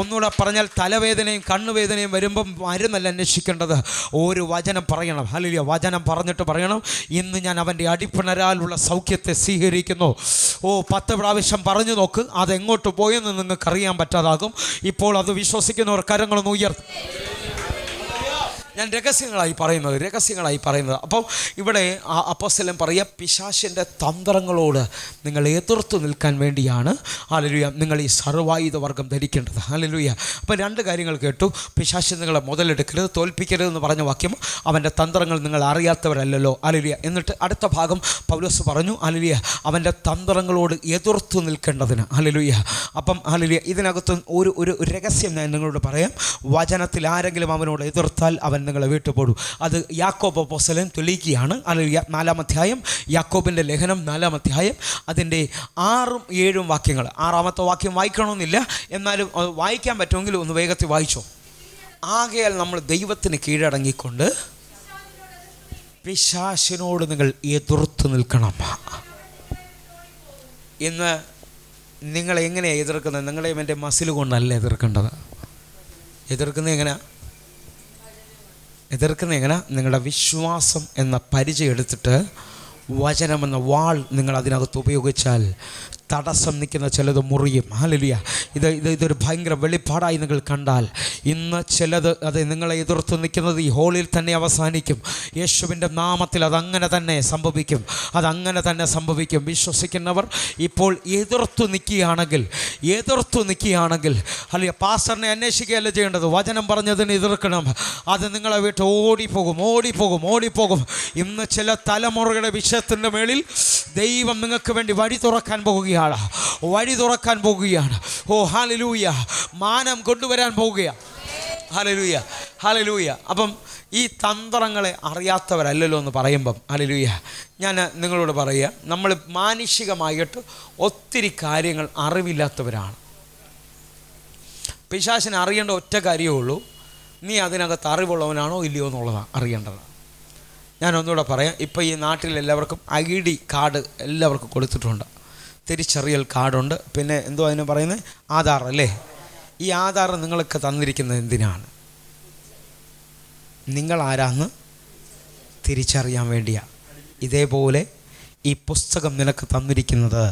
ഒന്നുകൂടെ പറഞ്ഞാൽ, തലവേദനയും കണ്ണുവേദനയും വരുമ്പം മരുന്നല്ല അന്വേഷിക്കേണ്ടത്, ഒരു വചനം പറയണം. ഹല്ലേലൂയ. വചനം പറഞ്ഞിട്ട് പറയണം, ഇന്ന് ഞാൻ അവൻ്റെ അടിപ്പിണരാലുള്ള സൗഖ്യത്തെ സ്വീകരിക്കുന്നു. 10 പ്രാവശ്യം പറഞ്ഞു നോക്ക്, അതെങ്ങോട്ട് പോയെന്ന് നിങ്ങൾക്കറിയാൻ പറ്റാതാകും. ഇപ്പോൾ അത് വിശ്വസിക്കുന്നവർ കരങ്ങളൊന്ന് ഉയർത്തും. ഞാൻ രഹസ്യങ്ങളായി പറയുന്നത്. അപ്പോൾ ഇവിടെ അപ്പോസ്തലൻ പറയുക, പിശാചിൻ്റെ തന്ത്രങ്ങളോട് നിങ്ങൾ എതിർത്ത് നിൽക്കാൻ വേണ്ടിയാണ് ഹല്ലേലൂയ നിങ്ങൾ ഈ സർവായുധ വർഗം ധരിക്കേണ്ടത്. ഹല്ലേലൂയ. അപ്പോൾ 2 കാര്യങ്ങൾ കേട്ടു. പിശാച് നിങ്ങളെ മുതലെടുക്കരുത്, തോൽപ്പിക്കരുതെന്ന് പറഞ്ഞ വാക്യം, അവൻ്റെ തന്ത്രങ്ങൾ നിങ്ങൾ അറിയാത്തവരല്ലല്ലോ. ഹല്ലേലൂയ. എന്നിട്ട് അടുത്ത ഭാഗം പൗലോസ് പറഞ്ഞു, ഹല്ലേലൂയ, അവൻ്റെ തന്ത്രങ്ങളോട് എതിർത്ത് നിൽക്കേണ്ടതിന്. ഹല്ലേലൂയ. അപ്പം ഹല്ലേലൂയ, ഇതിനകത്ത് ഒരു രഹസ്യം ഞാൻ നിങ്ങളോട് പറയാം. വചനത്തിൽ ആരെങ്കിലും അവനോട് എതിർത്താൽ അവൻ നിങ്ങളെ വിട്ടുപോടും. അത് യാക്കോബ് അപ്പോസ്തലൻ തെളിയിക്കുകയാണ്. ഹല്ലേലൂയ. 4-ാം അധ്യായം, യാക്കോബിൻ്റെ ലേഖനം 4-ാം അധ്യായം, അതിൻ്റെ 6ഉം 7ഉം വാക്യങ്ങൾ. 6-ാമത്തെ വാക്യം വായിക്കണമെന്നില്ല, എന്നാലും വായിക്കാൻ പറ്റുമെങ്കിൽ ഒന്ന് വേഗത്തിൽ വായിച്ചോ. ആകയാൽ നമ്മൾ ദൈവത്തിന് കീഴടങ്ങിക്കൊണ്ട് പിശാചിനോട് നിങ്ങൾ എതിർത്ത് നിൽക്കണം. ഇന്ന് നിങ്ങളെങ്ങനെയാണ് എതിർക്കുന്നത്? നിങ്ങളെ എൻ്റെ മസിൽ കൊണ്ടല്ല എതിർക്കേണ്ടത്. എതിർക്കുന്നത് എങ്ങനെയാണ്? നിങ്ങളുടെ വിശ്വാസം എന്ന പരിചയം എടുത്തിട്ട് വചനമെന്ന വാൾ നിങ്ങൾ അതിനകത്ത് ഉപയോഗിച്ചാൽ തടസ്സം നിൽക്കുന്ന ചിലത് മുറിയും. ഹല്ലേലൂയ. ഇതൊരു ഭയങ്കര വെളിപ്പാടായി നിങ്ങൾ കണ്ടാൽ ഇന്ന് ചിലത് അത് നിങ്ങളെ എതിർത്ത് നിൽക്കുന്നത് ഈ ഹോളിൽ തന്നെ അവസാനിക്കും. യേശുവിൻ്റെ നാമത്തിൽ അതങ്ങനെ തന്നെ സംഭവിക്കും. വിശ്വസിക്കുന്നവർ ഇപ്പോൾ എതിർത്തു നിൽക്കുകയാണെങ്കിൽ ഹല്ലേലൂയ, പാസ്റ്ററിനെ അന്വേഷിക്കുകയല്ല ചെയ്യേണ്ടത്, വചനം പറഞ്ഞതിന് എതിർക്കണം. അത് നിങ്ങളെ വിട്ട് ഓടിപ്പോകും. ഇന്ന് ചില തലമുറകളുടെ വിഷയത്തിൻ്റെ മേളിൽ ദൈവം നിങ്ങൾക്ക് വേണ്ടി വഴി തുറക്കാൻ പോകുകയാണ്. ഓ ഹല്ലേലൂയ. മാനം കൊണ്ടുവരാൻ പോകുകയാണ്. ഹല്ലേലൂയ. അപ്പം ഈ തന്ത്രങ്ങളെ അറിയാത്തവരല്ലല്ലോ എന്ന് പറയുമ്പം ഹല്ലേലൂയ, ഞാൻ നിങ്ങളോട് പറയുക, നമ്മൾ മാനുഷികമായിട്ട് ഒത്തിരി കാര്യങ്ങൾ അറിവില്ലാത്തവരാണ്. പിശാചിനെ അറിയേണ്ട ഒറ്റ കാര്യമേ ഉള്ളൂ, നീ അതിനകത്ത് അറിവുള്ളവനാണോ ഇല്ലയോ എന്നുള്ളതാണ് അറിയേണ്ടത്. ഞാൻ ഒന്നുകൂടെ പറയാം. ഇപ്പോൾ ഈ നാട്ടിലെല്ലാവർക്കും ID കാർഡ് എല്ലാവർക്കും കൊടുത്തിട്ടുണ്ട്, തിരിച്ചറിയൽ കാർഡുണ്ട്, പിന്നെ എന്തോ അതിന് പറയുന്നത് ആധാർ അല്ലേ. ഈ ആധാർ നിങ്ങൾക്ക് തന്നിരിക്കുന്നത് എന്തിനാണ്? നിങ്ങൾ ആരാന്ന് തിരിച്ചറിയാൻ വേണ്ടിയാണ്. ഇതേപോലെ ഈ പുസ്തകം നിനക്ക് തന്നിരിക്കുന്നത്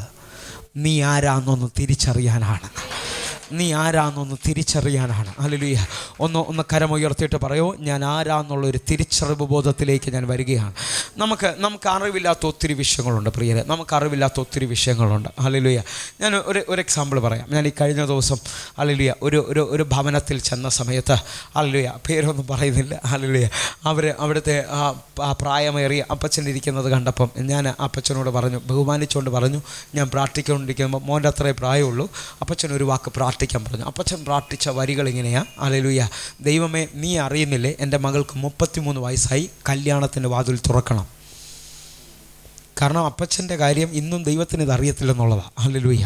നീ ആരാന്നൊന്ന് തിരിച്ചറിയാനാണ്. ഹല്ലേലൂയ. ഒന്ന് കരമുയർത്തിയിട്ട് പറയൂ, ഞാൻ ആരാന്നുള്ളൊരു തിരിച്ചറിവ് ബോധത്തിലേക്ക് ഞാൻ വരികയാണ്. നമുക്ക് അറിവില്ലാത്ത ഒത്തിരി വിഷയങ്ങളുണ്ട് പ്രിയരെ, ഹല്ലേലൂയ. ഞാൻ ഒരു എക്സാമ്പിൾ പറയാം. ഞാൻ ഈ കഴിഞ്ഞ ദിവസം ഹല്ലേലൂയ ഒരു ഭവനത്തിൽ ചെന്ന സമയത്ത് ഹല്ലേലൂയ, പേരൊന്നും പറയുന്നില്ല, ഹല്ലേലൂയ, അവിടുത്തെ ആ പ്രായമേറിയ അപ്പച്ചനിരിക്കുന്നത് കണ്ടപ്പം ഞാൻ അപ്പച്ചനോട് പറഞ്ഞു, ബഹുമാനിച്ചുകൊണ്ട് പറഞ്ഞു, ഞാൻ പ്രാർത്ഥിച്ചുകൊണ്ടിരിക്കുമ്പോൾ മോൻ്റെ അത്രേ പ്രായമുള്ളൂ, അപ്പച്ചൻ ഒരു വാക്ക് പ്രാർത്ഥിക്കാൻ പറഞ്ഞു. അപ്പച്ചൻ പ്രാർത്ഥിച്ച വരികൾ ഇങ്ങനെയാണ്, ഹല്ലേലൂയ, ദൈവമേ നീ അറിയുന്നില്ലേ, എൻ്റെ മകൾക്ക് 33 വയസ്സായി, കല്യാണത്തിൻ്റെ വാതിൽ തുറക്കണം. കാരണം അപ്പച്ചൻ്റെ കാര്യം ഇന്നും ദൈവത്തിന് ഇത് അറിയത്തില്ലെന്നുള്ളതാണ്. ഹല്ലേലൂയ.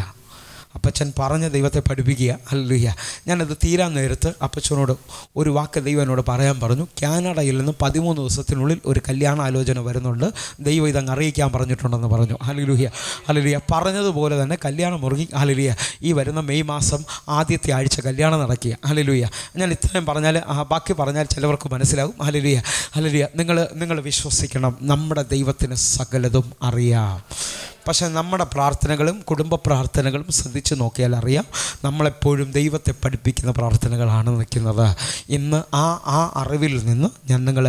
അപ്പച്ചൻ പറഞ്ഞ ദൈവത്തെ പഠിപ്പിക്കുക. ഹല്ലേലൂയ. ഞാനത് തീരാൻ നേരത്ത് അപ്പച്ചനോട് ഒരു വാക്ക് ദൈവം എന്നോട് പറയാൻ പറഞ്ഞു. കാനഡയിൽ നിന്ന് 13 ദിവസത്തിനുള്ളിൽ ഒരു കല്യാണ ആലോചന വരുന്നുണ്ട്, ദൈവം ഇതങ്ങ് അറിയിക്കാൻ പറഞ്ഞിട്ടുണ്ടെന്ന് പറഞ്ഞു. ഹല്ലേലൂയ. പറഞ്ഞതുപോലെ തന്നെ കല്യാണം മുറുകി. ഹല്ലേലൂയ. ഈ വരുന്ന മെയ് മാസം ആദ്യത്തെ ആഴ്ച കല്യാണം നടക്കുക. ഹല്ലേലൂയ. ഞാൻ ഇത്രയും പറഞ്ഞാൽ ബാക്കി പറഞ്ഞാൽ ചിലവർക്ക് മനസ്സിലാകും. ഹല്ലേലൂയ. നിങ്ങൾ വിശ്വസിക്കണം, നമ്മുടെ ദൈവത്തിന് സകലതും അറിയാം. പക്ഷേ നമ്മുടെ പ്രാർത്ഥനകളും കുടുംബ പ്രാർത്ഥനകളും ശ്രദ്ധിച്ച് നോക്കിയാൽ അറിയാം, നമ്മളെപ്പോഴും ദൈവത്തെ പഠിപ്പിക്കുന്ന പ്രാർത്ഥനകളാണ് നിൽക്കുന്നത്. ഇന്ന് ആ അറിവിൽ നിന്ന് നിങ്ങൾ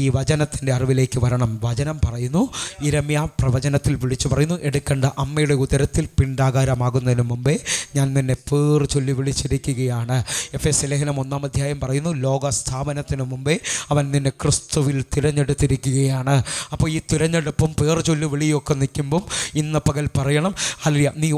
ഈ വചനത്തിൻ്റെ അറിവിലേക്ക് വരണം. വചനം പറയുന്നു, യിരെമ്യാ പ്രവചനത്തിൽ വിളിച്ചു പറയുന്നു, എടുക്കേണ്ട അമ്മയുടെ ഉദരത്തിൽ പിണ്ടാകാരമാകുന്നതിന് മുമ്പേ ഞാൻ നിന്നെ പേർ ചൊല്ലി വിളിച്ചിരിക്കുകയാണ്. എഫെസ്യ ലേഖനം 1-ാം അധ്യായം പറയുന്നു, ലോക സ്ഥാപനത്തിന് മുമ്പേ അവൻ നിന്നെ ക്രിസ്തുവിൽ തിരഞ്ഞെടുത്തിരിക്കുകയാണ്. അപ്പോൾ ഈ തിരഞ്ഞെടുപ്പും പേർ ചൊല്ലി വിളിയൊക്കെ നിൽക്കുമ്പം ഇന്ന് പകൽ പറയണം, ഹല്ലേലൂയ, നീ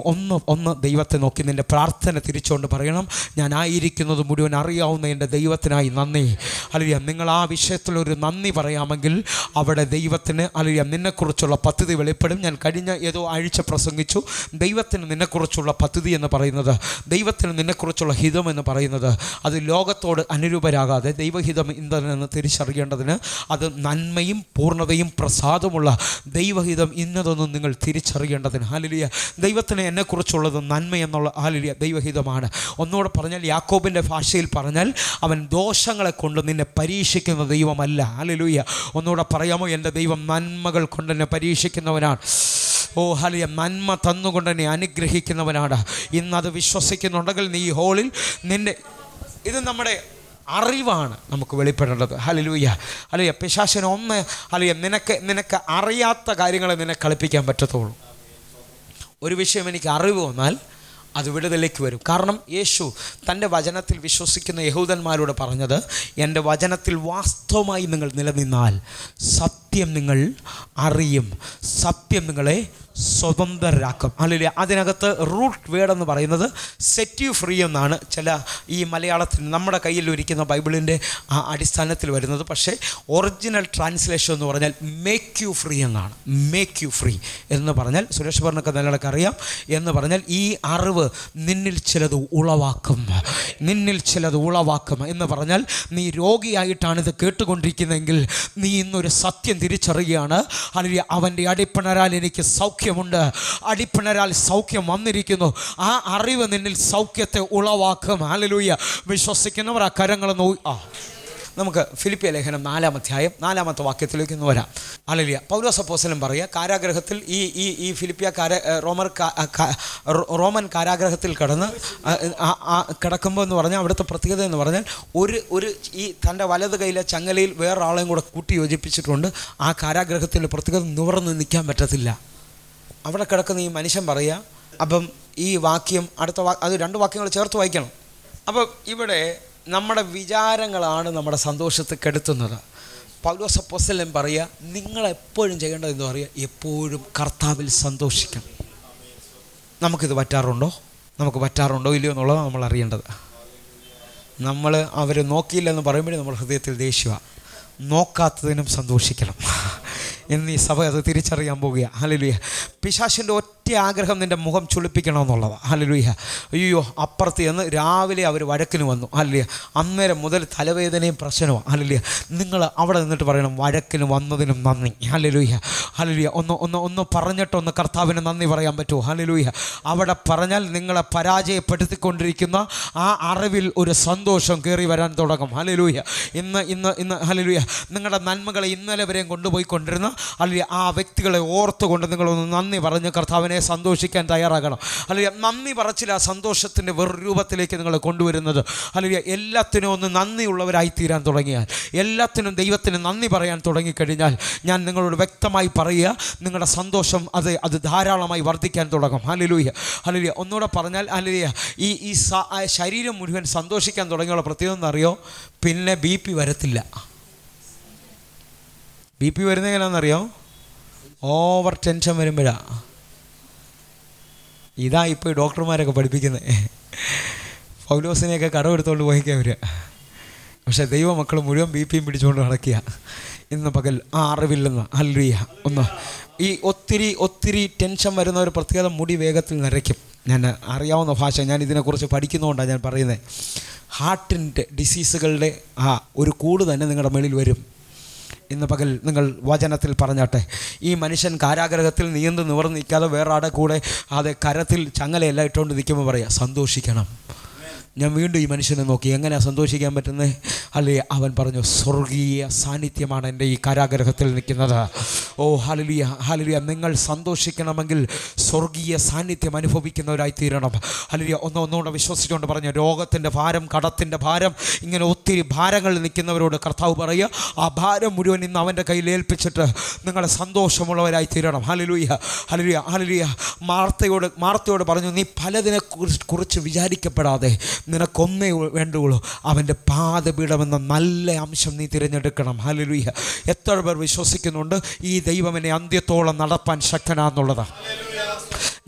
ഒന്ന് ദൈവത്തെ നോക്കി നിൻ്റെ പ്രാർത്ഥന തിരിച്ചുകൊണ്ട് പറയണം, ഞാൻ ആയിരിക്കുന്നത് മുഴുവൻ അറിയാവുന്ന എൻ്റെ ദൈവത്തിനായി നന്ദി. ഹല്ലേലൂയ. നിങ്ങൾ ആ വിഷയത്തിലൊരു നന്ദി പറയാമെങ്കിൽ അവിടെ ദൈവത്തിന് ഹല്ലേലൂയ നിന്നെക്കുറിച്ചുള്ള പദ്ധതി വെളിപ്പെടും. ഞാൻ കഴിഞ്ഞ ഏതോ ആഴ്ച പ്രസംഗിച്ചു, ദൈവത്തിന് നിന്നെക്കുറിച്ചുള്ള പദ്ധതി എന്ന് പറയുന്നത്, ദൈവത്തിന് നിന്നെക്കുറിച്ചുള്ള ഹിതം എന്ന് പറയുന്നത്, അത് ലോകത്തോട് അനുരൂപരാകാതെ ദൈവഹിതം ഇന്നതെന്ന് തിരിച്ചറിയേണ്ടതിന് അത് നന്മയും പൂർണ്ണതയും പ്രസാദമുള്ള ദൈവഹിതം ഇന്നതൊന്നും നിങ്ങൾ തിരിച്ചറിയേണ്ടതിന്. ഹല്ലേലൂയ. ദൈവത്തിന് എന്നെക്കുറിച്ചുള്ളത് നന്മ എന്നുള്ള ഹല്ലേലൂയ ദൈവഹിതമാണ്. ഒന്നുകൂടെ പറഞ്ഞാൽ, യാക്കോബിൻ്റെ ഭാഷയിൽ പറഞ്ഞാൽ, അവൻ ദോഷങ്ങളെ കൊണ്ട് നിന്നെ പരീക്ഷിക്കുന്ന ദൈവമല്ല. ഹല്ലേലൂയ. ഒന്നുകൂടെ പറയാമോ? എൻ്റെ ദൈവം നന്മകൾ കൊണ്ട് എന്നെ പരീക്ഷിക്കുന്നവനാണ്. ഓ ഹല്ലേലൂയ. നന്മ തന്നുകൊണ്ട് എന്നെ അനുഗ്രഹിക്കുന്നവനാണ്. ഇന്നത് വിശ്വസിക്കുന്നുണ്ടെങ്കിൽ നീ ഹോളിൽ നിൻ്റെ ഇത് നമ്മുടെ അറിവാണ് നമുക്ക് വെളിപ്പെടേണ്ടത്. ഹല്ലേലൂയ. ഹല്ലേലൂയ. പിശാചിന് ഹല്ലേലൂയ നിനക്ക് അറിയാത്ത കാര്യങ്ങളെ നിന്നെ കളിപ്പിക്കാൻ പറ്റത്തുള്ളൂ. ഒരു വിഷയം എനിക്ക് അറിവ് വന്നാൽ അത് വിടുതലേക്ക് വരും. കാരണം യേശു തൻ്റെ വചനത്തിൽ വിശ്വസിക്കുന്ന യഹൂദന്മാരോട് പറഞ്ഞത്, എൻ്റെ വചനത്തിൽ വാസ്തവമായി നിങ്ങൾ നിലനിന്നാൽ സത്യം നിങ്ങൾ അറിയും, സത്യം നിങ്ങളെ സ്വതന്ത്രരാക്കും. അല്ലെങ്കിൽ അതിനകത്ത് റൂട്ട് വേർഡ് എന്ന് പറയുന്നത് സെറ്റ് യു ഫ്രീ എന്നാണ് ചില ഈ മലയാളത്തിൽ നമ്മുടെ കയ്യിൽ ഇരിക്കുന്ന ബൈബിളിൻ്റെ അടിസ്ഥാനത്തിൽ വരുന്നത്. പക്ഷേ ഒറിജിനൽ ട്രാൻസ്ലേഷൻ എന്ന് പറഞ്ഞാൽ മേക്ക് യു ഫ്രീ എന്നാണ്. മേക്ക് യു ഫ്രീ എന്ന് പറഞ്ഞാൽ, സുരേഷ് ഭരണൊക്കെ നിലക്ക് അറിയാം, എന്ന് പറഞ്ഞാൽ ഈ അറിവ് നിന്നിൽ ചിലത് ഉളവാക്കും, നിന്നിൽ ചിലത് ഉളവാക്കും എന്ന് പറഞ്ഞാൽ, നീ രോഗിയായിട്ടാണ് ഇത് കേട്ടുകൊണ്ടിരിക്കുന്നതെങ്കിൽ നീ ഇന്നൊരു സത്യം തിരിച്ചറിയുകയാണ്. അല്ലെങ്കിൽ അവൻ്റെ അടിപ്പിണരാൽ എനിക്ക് സൗഖ്യമുണ്ട്, അടിപ്പിണരാൽ സൗഖ്യം വന്നിരിക്കുന്നു. ആ അറിവ് നിന്നിൽ സൗഖ്യത്തെ ഉളവാക്കും. ഹല്ലേലൂയ. വിശ്വസിക്കുന്നവർ ആ കരങ്ങൾ നമുക്ക് ഫിലിപ്പിയ ലേഖനം 4-ാം അധ്യായം 4-ാമത്തെ വാക്യത്തിലേക്ക് ഒന്ന് വരാം. ഹല്ലേലൂയ. പൗലോസ് അപ്പോസ്തലൻ പറയുക, കാരാഗ്രഹത്തിൽ ഈ ഫിലിപ്പിയ റോമൻ കാരാഗ്രഹത്തിൽ കിടക്കുമ്പോൾ എന്ന് പറഞ്ഞാൽ അവിടുത്തെ പ്രത്യേകത എന്ന് പറഞ്ഞാൽ ഒരു ഈ തൻ്റെ വലത് കൈയിലെ ചങ്ങലയിൽ വേറൊരാളെയും കൂടെ കൂട്ടി യോജിപ്പിച്ചിട്ടുണ്ട്. ആ കാരാഗ്രഹത്തിൻ്റെ പ്രത്യേകത നിവർന്ന് നിൽക്കാൻ പറ്റത്തില്ല. അവിടെ കിടക്കുന്ന ഈ മനുഷ്യൻ പറയുക. അപ്പം ഈ വാക്യം അത് 2 വാക്യങ്ങൾ ചേർത്ത് വായിക്കണം. അപ്പം ഇവിടെ നമ്മുടെ വിചാരങ്ങളാണ് നമ്മുടെ സന്തോഷത്തെ കെടുത്തുന്നത്. പൗലോസ് അപ്പോസ്തലൻ പറയുക, നിങ്ങളെപ്പോഴും ചെയ്യേണ്ടത് എന്താ പറയുക, എപ്പോഴും കർത്താവിൽ സന്തോഷിക്കണം. നമുക്കിത് നമുക്ക് പറ്റാറുണ്ടോ ഇല്ലയോ എന്നുള്ളത് നമ്മൾ അറിയേണ്ടത്. നമ്മൾ അവർ നോക്കിയില്ലെന്ന് പറയുമ്പോഴേ നമ്മുടെ ഹൃദയത്തിൽ ദേഷ്യമാണ്. നോക്കാത്തതിനും സന്തോഷിക്കണം എന്ന് ഈ സഭ അത് തിരിച്ചറിയാൻ പോവുക. ഹല്ലേലൂയ. പിശാചിൻ്റെ ഒറ്റ ആഗ്രഹം നിൻ്റെ മുഖം ചുളിപ്പിക്കണമെന്നുള്ളതാണ്. ഹല്ലേലൂയ. അയ്യോ, അപ്പുറത്ത് എന്ന് രാവിലെ അവർ വഴക്കിന് വന്നു. ഹല്ലേലൂയ. അന്നേരം മുതൽ തലവേദനയും പ്രശ്നവും. ഹല്ലേലൂയ. നിങ്ങൾ അവിടെ നിന്നിട്ട് പറയണം, വഴക്കിന് വന്നതിനും നന്ദി. ഹല്ലേലൂയ. ഹല്ലേലൂയ. ഒന്ന് പറഞ്ഞിട്ടൊന്ന് കർത്താവിന് നന്ദി പറയാൻ പറ്റുമോ? ഹല്ലേലൂയ. അവിടെ പറഞ്ഞാൽ നിങ്ങളെ പരാജയപ്പെടുത്തിക്കൊണ്ടിരിക്കുന്ന ആ അറിവിൽ ഒരു സന്തോഷം കയറി വരാൻ തുടങ്ങും. ഹല്ലേലൂയ. ഇന്ന് ഹല്ലേലൂയ നിങ്ങളുടെ നന്മകളെ ഇന്നലെ വരെയും കൊണ്ടുപോയിക്കൊണ്ടിരുന്ന അല്ലെങ്കിൽ ആ വ്യക്തികളെ ഓർത്തുകൊണ്ട് നിങ്ങളൊന്ന് നന്ദി പറഞ്ഞ് കർത്താവിനെ സന്തോഷിക്കാൻ തയ്യാറാകണം. അല്ലെങ്കിൽ നന്ദി പറച്ചില്ല സന്തോഷത്തിൻ്റെ വേറൊരു രൂപത്തിലേക്ക് നിങ്ങൾ കൊണ്ടുവരുന്നത്. അല്ലെങ്കിൽ എല്ലാത്തിനും ഒന്ന് നന്ദിയുള്ളവരായി തീരാൻ തുടങ്ങിയാൽ, എല്ലാത്തിനും ദൈവത്തിന് നന്ദി പറയാൻ തുടങ്ങിക്കഴിഞ്ഞാൽ, ഞാൻ നിങ്ങളോട് വ്യക്തമായി പറയുക, നിങ്ങളുടെ സന്തോഷം അത് ധാരാളമായി വർദ്ധിക്കാൻ തുടങ്ങും. ഹല്ലേലൂയ. ഹല്ലേലൂയ. ഒന്നുകൂടെ പറഞ്ഞാൽ, ഹല്ലേലൂയ, ഈ ശരീരം മുഴുവൻ സന്തോഷിക്കാൻ തുടങ്ങിയുള്ള പ്രത്യേകത എന്നറിയോ, പിന്നെ BP വരത്തില്ല. BP വരുന്നത് എങ്ങനെയാണെന്നറിയോ? ഓവർ ടെൻഷൻ വരുമ്പോഴാണ്. ഇതാ ഇപ്പോൾ ഡോക്ടർമാരൊക്കെ പഠിപ്പിക്കുന്നത്. പൗലോസിനെയൊക്കെ കടമെടുത്തുകൊണ്ട് പോയിക്കുക അവർ. പക്ഷേ ദൈവമക്കൾ മുഴുവൻ BPയും പിടിച്ചുകൊണ്ട് നടക്കുക. ഇന്ന് പകൽ ആ അറിവില്ലെന്ന്. ഹല്ലേലൂയ. ഈ ഒത്തിരി ടെൻഷൻ വരുന്ന ഒരു പ്രത്യേകത മുടി വേഗത്തിൽ നരയ്ക്കും. ഞാൻ അറിയാവുന്ന ഭാഷ, ഞാൻ ഇതിനെക്കുറിച്ച് പഠിക്കുന്നതുകൊണ്ടാണ് ഞാൻ പറയുന്നത്. ഹാർട്ടിൻ്റെ ഡിസീസുകളുടെ ഒരു കൂട് തന്നെ നിങ്ങളുടെ മേളിൽ വരും. ഇന്ന് പകൽ നിങ്ങൾ വചനത്തിൽ പറഞ്ഞാട്ടെ, ഈ മനുഷ്യൻ കാരാഗ്രഹത്തിൽ നീന്ത് നിവർന്ന് നിൽക്കാതെ വേറെ ആടെ കൂടെ അത് കരത്തിൽ ചങ്ങലയെല്ലാം ഇട്ടുകൊണ്ട് നിൽക്കുമ്പോൾ പറയുക, സന്തോഷിക്കണം. ഞാൻ വീണ്ടും ഈ മനുഷ്യനെ നോക്കി, എങ്ങനെയാണ് സന്തോഷിക്കാൻ പറ്റുന്നത്? അല്ലേ, അവൻ പറഞ്ഞു, സ്വർഗീയ സാന്നിധ്യമാണ് എൻ്റെ ഈ കാരാഗ്രഹത്തിൽ നിൽക്കുന്നത്. ഓ ഹല്ലേലൂയ, ഹല്ലേലൂയ. നിങ്ങൾ സന്തോഷിക്കണമെങ്കിൽ സ്വർഗീയ സാന്നിധ്യം അനുഭവിക്കുന്നവരായി തീരണം. ഹല്ലേലൂയ. ഒന്നുകൂടെ വിശ്വസിച്ചുകൊണ്ട് പറഞ്ഞു, രോഗത്തിൻ്റെ ഭാരം, കടത്തിൻ്റെ ഭാരം, ഇങ്ങനെ ഒത്തിരി ഭാരങ്ങളിൽ നിൽക്കുന്നവരോട് കർത്താവ് പറയുക, ആ ഭാരം മുഴുവൻ ഇന്ന് അവൻ്റെ കയ്യിൽ ഏൽപ്പിച്ചിട്ട് നിങ്ങൾ സന്തോഷമുള്ളവരായി തീരണം. Hallelujah, hallelujah, hallelujah. മാർത്തയോട് പറഞ്ഞു, നീ പലതിനെ കുറിച്ച് വിചാരിക്കപ്പെടാതെ നിനക്കൊന്നേ വേണ്ടുള്ളൂ, അവൻ്റെ പാദപീഠമെന്ന നല്ല അംശം നീ തിരഞ്ഞെടുക്കണം. ഹല്ലേലൂയ. എത്ര പേർ വിശ്വസിക്കുന്നുണ്ട് ഈ ദൈവം എന്നെ അന്ത്യത്തോളം നടപ്പാൻ ശക്തനാണെന്നുള്ളതാണ്?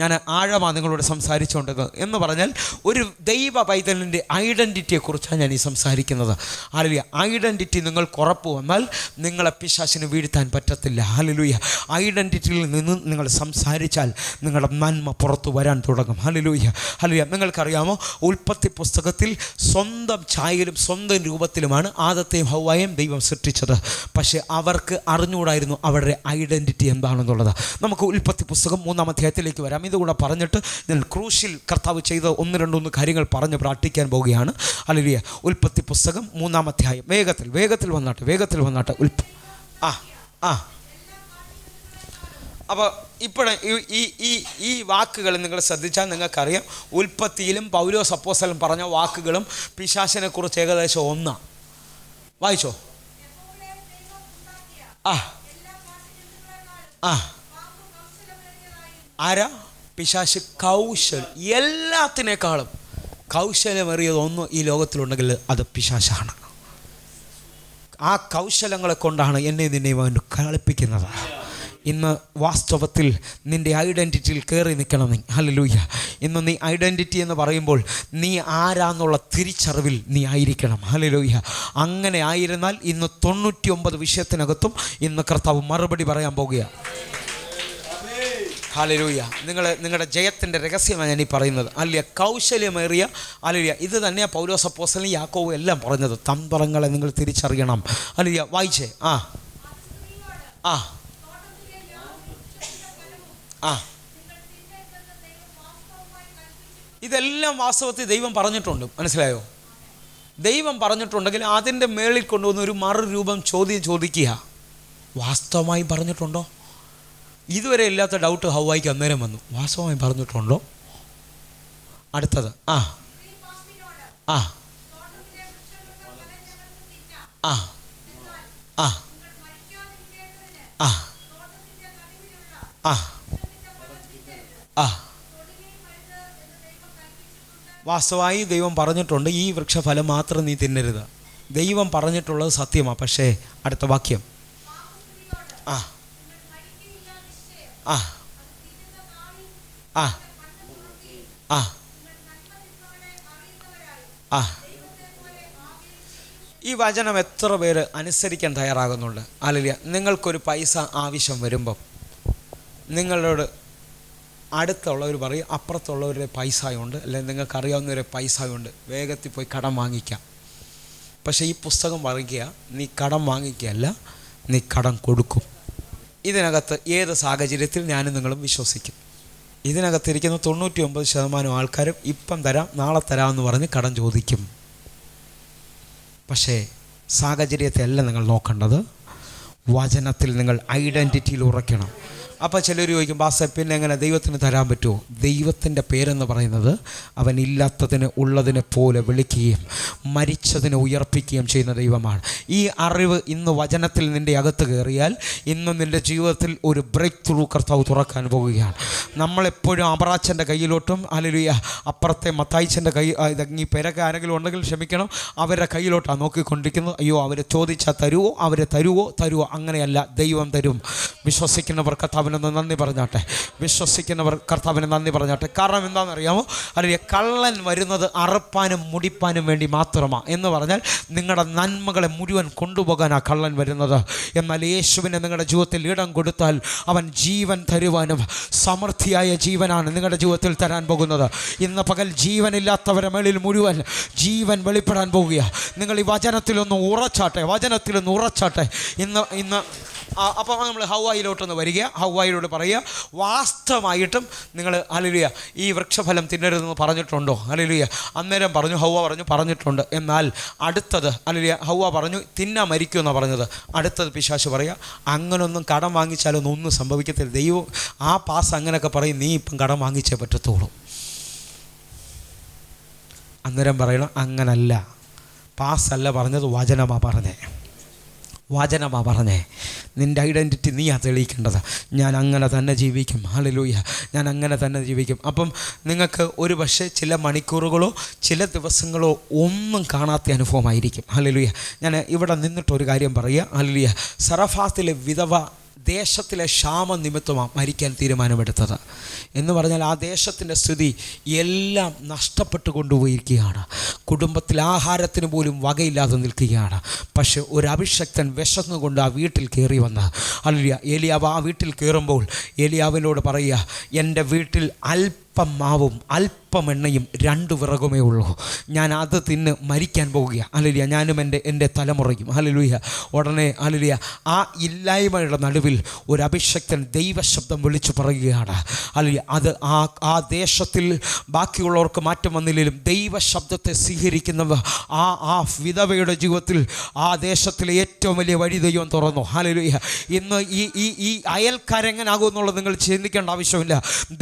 ഞാൻ ആഴമാണ് നിങ്ങളോട് സംസാരിച്ചുകൊണ്ടത് എന്ന് പറഞ്ഞാൽ, ഒരു ദൈവ പൈതലിൻ്റെ ഐഡൻറ്റിറ്റിയെക്കുറിച്ചാണ് ഞാൻ ഈ സംസാരിക്കുന്നത്. ഹല്ലേലൂയ. ഐഡൻറ്റിറ്റി നിങ്ങൾക്ക് ഉറപ്പ് വന്നാൽ നിങ്ങളെ പിശാചിന് വീഴ്ത്താൻ പറ്റത്തില്ല. ഹല്ലേലൂയ. ഐഡൻറ്റിറ്റിയിൽ നിന്ന് നിങ്ങൾ സംസാരിച്ചാൽ നിങ്ങളുടെ നന്മ പുറത്തു വരാൻ തുടങ്ങും. Hallelujah, hallelujah. നിങ്ങൾക്കറിയാമോ, ഉൽപ്പത്തി പുസ്തകത്തിൽ സ്വന്തം ഛായയിലും സ്വന്തം രൂപത്തിലുമാണ് ആദത്തെയും ഹവ്വായെയും ദൈവം സൃഷ്ടിച്ചത്. പക്ഷേ അവർക്ക് അറിഞ്ഞുകൂടായിരുന്നു അവരുടെ ഐഡൻറ്റിറ്റി എന്താണെന്നുള്ളത്. നമുക്ക് ഉൽപ്പത്തി പുസ്തകം 3-ാം അധ്യായത്തിലേക്ക് വരാം. ഇതുകൂടെ പറഞ്ഞിട്ട് ഞാൻ ക്രൂശിൽ കർത്താവ് ചെയ്ത 1-2 കാര്യങ്ങൾ പറഞ്ഞ് പ്രാർത്ഥിക്കാൻ പോവുകയാണ്. ഹല്ലേലൂയ. ഉൽപ്പത്തി പുസ്തകം 3-ാം അധ്യായം. വേഗത്തിൽ വന്നാട്ടെ. അപ്പോൾ ഇപ്പോഴും ഈ വാക്കുകൾ നിങ്ങൾ ശ്രദ്ധിച്ചാൽ നിങ്ങൾക്കറിയാം, ഉൽപ്പത്തിയിലും പൗലോസ് അപ്പോസ്തലൻ പറഞ്ഞ വാക്കുകളും പിശാചിനെ കുറിച്ച് ഏകദേശം ഒന്നാണ്. വായിച്ചോ? ആരാ? പിശാച്. എല്ലാത്തിനേക്കാളും കൗശലമേറിയതൊന്നും ഈ ലോകത്തിലുണ്ടെങ്കിൽ അത് പിശാചാണ്. ആ കൗശലങ്ങളെ കൊണ്ടാണ് എന്നെ നിന്നെയും അവൻ കളിപ്പിക്കുന്നത്. ഇന്ന് വാസ്തവത്തിൽ നിൻ്റെ ഐഡൻറ്റിറ്റിയിൽ കയറി നിൽക്കണം നീ. ഹല്ലേലൂയ. ഇന്ന് നീ ഐഡൻറ്റിറ്റി എന്ന് പറയുമ്പോൾ നീ ആരാന്നുള്ള തിരിച്ചറിവിൽ നീ ആയിരിക്കണം. ഹല്ലേലൂയ. അങ്ങനെ ആയിരുന്നാൽ ഇന്ന് 99 വിഷയത്തിനകത്തും ഇന്ന് കർത്താവ് മറുപടി പറയാൻ പോകുകയാണ്. ഹല്ലേലൂയ. നിങ്ങളുടെ ജയത്തിൻ്റെ രഹസ്യമാണ് ഞാൻ ഈ പറയുന്നത്. അല്ല, കൗശല്യമേറിയ, ഹല്ലേലൂയ. ഇത് തന്നെയാണ് പൗലോസ് അപ്പോസ്തലനും യാക്കോബും എല്ലാം പറഞ്ഞത്. തന്ത്രങ്ങളെ നിങ്ങൾ തിരിച്ചറിയണം. ഹല്ലേലൂയ. വായിച്ചേ. ഇതെല്ലാം വാസ്തവത്തിൽ ദൈവം പറഞ്ഞിട്ടുണ്ട്. മനസ്സിലായോ? ദൈവം പറഞ്ഞിട്ടുണ്ടെങ്കിൽ അതിൻ്റെ മേളിൽ കൊണ്ടുവന്ന് ഒരു മറുരൂപം ചോദിക്കുക. വാസ്തവമായി പറഞ്ഞിട്ടുണ്ടോ? ഇതുവരെ ഇല്ലാത്ത ഡൗട്ട് ഹവ്വായ്ക്ക് അന്നേരം വന്നു. വാസ്തവമായി പറഞ്ഞിട്ടുണ്ടോ? അടുത്തത് വാസ്തവമായി ദൈവം പറഞ്ഞിട്ടുണ്ട്, ഈ വൃക്ഷഫലം മാത്രം നീ തിന്നരുത്. ദൈവം പറഞ്ഞിട്ടുള്ളത് സത്യമാണ്. പക്ഷേ അടുത്ത വാക്യം, ഈ വചനം എത്ര പേര് അനുസരിക്കാൻ തയ്യാറാകുന്നുണ്ട്? ഹല്ലേലൂയ. നിങ്ങൾക്കൊരു പൈസ ആവശ്യം വരുമ്പം നിങ്ങളോട് അടുത്തുള്ളവർ പറയും, അപ്പുറത്തുള്ളവരുടെ പൈസയുണ്ട്, അല്ലെങ്കിൽ നിങ്ങൾക്കറിയാവുന്നവരുടെ പൈസയുണ്ട്, വേഗത്തിൽ പോയി കടം വാങ്ങിക്കാം. പക്ഷേ ഈ പുസ്തകം പറയുക, നീ കടം വാങ്ങിക്കുകയല്ല, നീ കടം കൊടുക്കും. ഇതിനകത്ത് ഏത് സാഹചര്യത്തിൽ ഞാനും നിങ്ങളും വിശ്വസിക്കും? ഇതിനകത്തിരിക്കുന്ന 99% ആൾക്കാരും ഇപ്പം തരാം, നാളെ തരാമെന്ന് പറഞ്ഞ് കടം ചോദിക്കും. പക്ഷേ സാഹചര്യത്തെ അല്ല നിങ്ങൾ നോക്കേണ്ടത്, വചനത്തിൽ നിങ്ങൾ ഐഡൻറ്റിറ്റിയിൽ ഉറയ്ക്കണം. അപ്പോൾ ചിലർ ചോദിക്കും, പാസ്റ്റർ പിന്നെ എങ്ങനെ ദൈവത്തിന് തരാൻ പറ്റുമോ? ദൈവത്തിൻ്റെ പേരെന്ന് പറയുന്നത് അവൻ ഇല്ലാത്തതിന് ഉള്ളതിനെ പോലെ വിളിക്കുകയും മരിച്ചതിനെ ഉയർപ്പിക്കുകയും ചെയ്യുന്ന ദൈവമാണ്. ഈ അറിവ് ഇന്ന് വചനത്തിൽ നിൻ്റെ അകത്ത് കയറിയാൽ ഇന്ന് നിൻ്റെ ജീവിതത്തിൽ ഒരു ബ്രേക്ക് ത്രൂ കർത്താവ് തുറക്കാൻ പോവുകയാണ്. നമ്മളെപ്പോഴും അബ്രാച്ചൻ്റെ കയ്യിലോട്ടും, ഹല്ലേലൂയ, അപ്പുറത്തെ മത്തായിച്ചൻ്റെ കൈ, ഈ പേരൊക്കെ ആരെങ്കിലും ഉണ്ടെങ്കിൽ ക്ഷമിക്കണം, അവരുടെ കയ്യിലോട്ടാണ് നോക്കിക്കൊണ്ടിരിക്കുന്നത്. അയ്യോ, അവരെ ചോദിച്ചാൽ തരുമോ, അവരെ തരുമോ? അങ്ങനെയല്ല, ദൈവം തരും. വിശ്വസിക്കുന്നവർ കർത്താവിനൊന്ന് നന്ദി പറഞ്ഞാട്ടെ. വിശ്വസിക്കുന്നവർ കർത്താവിന് നന്ദി പറഞ്ഞാട്ടെ. കാരണം എന്താണെന്നറിയാമോ? അല്ലെങ്കിൽ കള്ളൻ വരുന്നത് അറുപ്പാനും മുടിപ്പാനും വേണ്ടി മാത്രമാണ്. എന്ന് പറഞ്ഞാൽ നിങ്ങളുടെ നന്മകളെ മുഴുവൻ കൊണ്ടുപോകാനാണ് കള്ളൻ വരുന്നത്. എന്നാൽ യേശുവിനെ നിങ്ങളുടെ ജീവിതത്തിൽ ഇടം കൊടുത്താൽ അവൻ ജീവൻ തരുവാനും സമൃദ്ധിയായ ജീവനാണ് നിങ്ങളുടെ ജീവിതത്തിൽ തരാൻ പോകുന്നത്. ഇന്ന് പകൽ ജീവനില്ലാത്തവരുടെ മേളിൽ മുഴുവൻ ജീവൻ വെളിപ്പെടാൻ പോവുകയാണ്. നിങ്ങൾ ഈ വചനത്തിലൊന്ന് ഉറച്ചാട്ടെ. ഇന്ന് അപ്പം നമ്മൾ ഹവ്വായിലോട്ടൊന്ന് വരിക. ഹവ്വായിലോട്ട് പറയുക, വാസ്തവമായിട്ടും നിങ്ങൾ ഹല്ലേലൂയ ഈ വൃക്ഷഫലം തിന്നരുതെന്ന് പറഞ്ഞിട്ടുണ്ടോ? ഹല്ലേലൂയ. അന്നേരം പറഞ്ഞു, ഹവ്വ പറഞ്ഞിട്ടുണ്ട്. എന്നാൽ അടുത്തത് ഹല്ലേലൂയ ഹവ്വ പറഞ്ഞു തിന്നാ മരിക്കുമെന്നാണ് പറഞ്ഞത്. അടുത്തത് പിശാച് പറയുക, അങ്ങനൊന്നും കടം വാങ്ങിച്ചാലൊന്നും ഒന്നും സംഭവിക്കത്തില്ല. ദൈവം ആ പാസ് അങ്ങനെയൊക്കെ പറയും, നീ ഇപ്പം കടം വാങ്ങിച്ചേ പറ്റത്തുള്ളൂ. അന്നേരം പറയണം, അങ്ങനല്ല, പാസ്സല്ല പറഞ്ഞത്, വചനമാ പറഞ്ഞേ. നിൻ്റെ ഐഡൻറ്റിറ്റി നീ തെളിയിക്കേണ്ടത്. ഞാൻ അങ്ങനെ തന്നെ ജീവിക്കും. ഹല്ലേലൂയ, ഞാൻ അങ്ങനെ തന്നെ ജീവിക്കും. അപ്പം നിങ്ങൾക്ക് ഒരു പക്ഷേ ചില മണിക്കൂറുകളോ ചില ദിവസങ്ങളോ ഒന്നും കാണാത്ത അനുഭവമായിരിക്കും. ഹല്ലേലൂയ. ഞാൻ ഇവിടെ നിന്നിട്ടൊരു കാര്യം പറയുക. ഹല്ലേലൂയ. സറഫാത്തിലെ വിധവ ദേശത്തിലെ ക്ഷാമ നിമിത്തമാണ് മരിക്കാൻ തീരുമാനമെടുത്തത്. എന്ന് പറഞ്ഞാൽ ആ ദേശത്തിൻ്റെ സ്ഥിതി എല്ലാം നഷ്ടപ്പെട്ടു കൊണ്ടുപോയിരിക്കുകയാണ്. കുടുംബത്തിൽ ആഹാരത്തിന് പോലും വകയില്ലാതെ നിൽക്കുകയാണ്. പക്ഷെ ഒരു അഭിഷക്തൻ വിശന്നുകൊണ്ട് ആ വീട്ടിൽ കയറി വന്ന് ഹല്ലേലൂയ, ഏലിയാവ് ആ വീട്ടിൽ കയറുമ്പോൾ ഏലിയാവിനോട് പറയുക, എൻ്റെ വീട്ടിൽ അല്പം മാവും അല്പം എണ്ണയും 2 വിറകുമേ ഉള്ളൂ. ഞാൻ അത് തിന്ന് മരിക്കാൻ പോവുക. ഹല്ലേലൂയ. ഞാനും എൻ്റെ തലമുറയും. ഹല്ലേലൂയ. ഉടനെ ഹല്ലേലൂയ ആ ഇല്ലായ്മയുടെ നടുവിൽ ഒരു അഭിഷക്തൻ ദൈവശബ്ദം വിളിച്ചു പറയുകയാണ്. ഹല്ലേലൂയ. അത് ആ ദേശത്തിൽ ബാക്കിയുള്ളവർക്ക് മാറ്റം വന്നില്ലെങ്കിലും ദൈവശബ്ദത്തെ സ്വീകരിക്കുന്നവ ആ വിധവയുടെ ജീവിതത്തിൽ ആ ദേശത്തിലെ ഏറ്റവും വലിയ വഴി ദൈവം തുറന്നു. ഹല്ലേലൂയ. ഇന്ന് ഈ അയൽക്കാരെങ്ങനാകും എന്നുള്ളത് നിങ്ങൾ ചിന്തിക്കേണ്ട ആവശ്യമില്ല.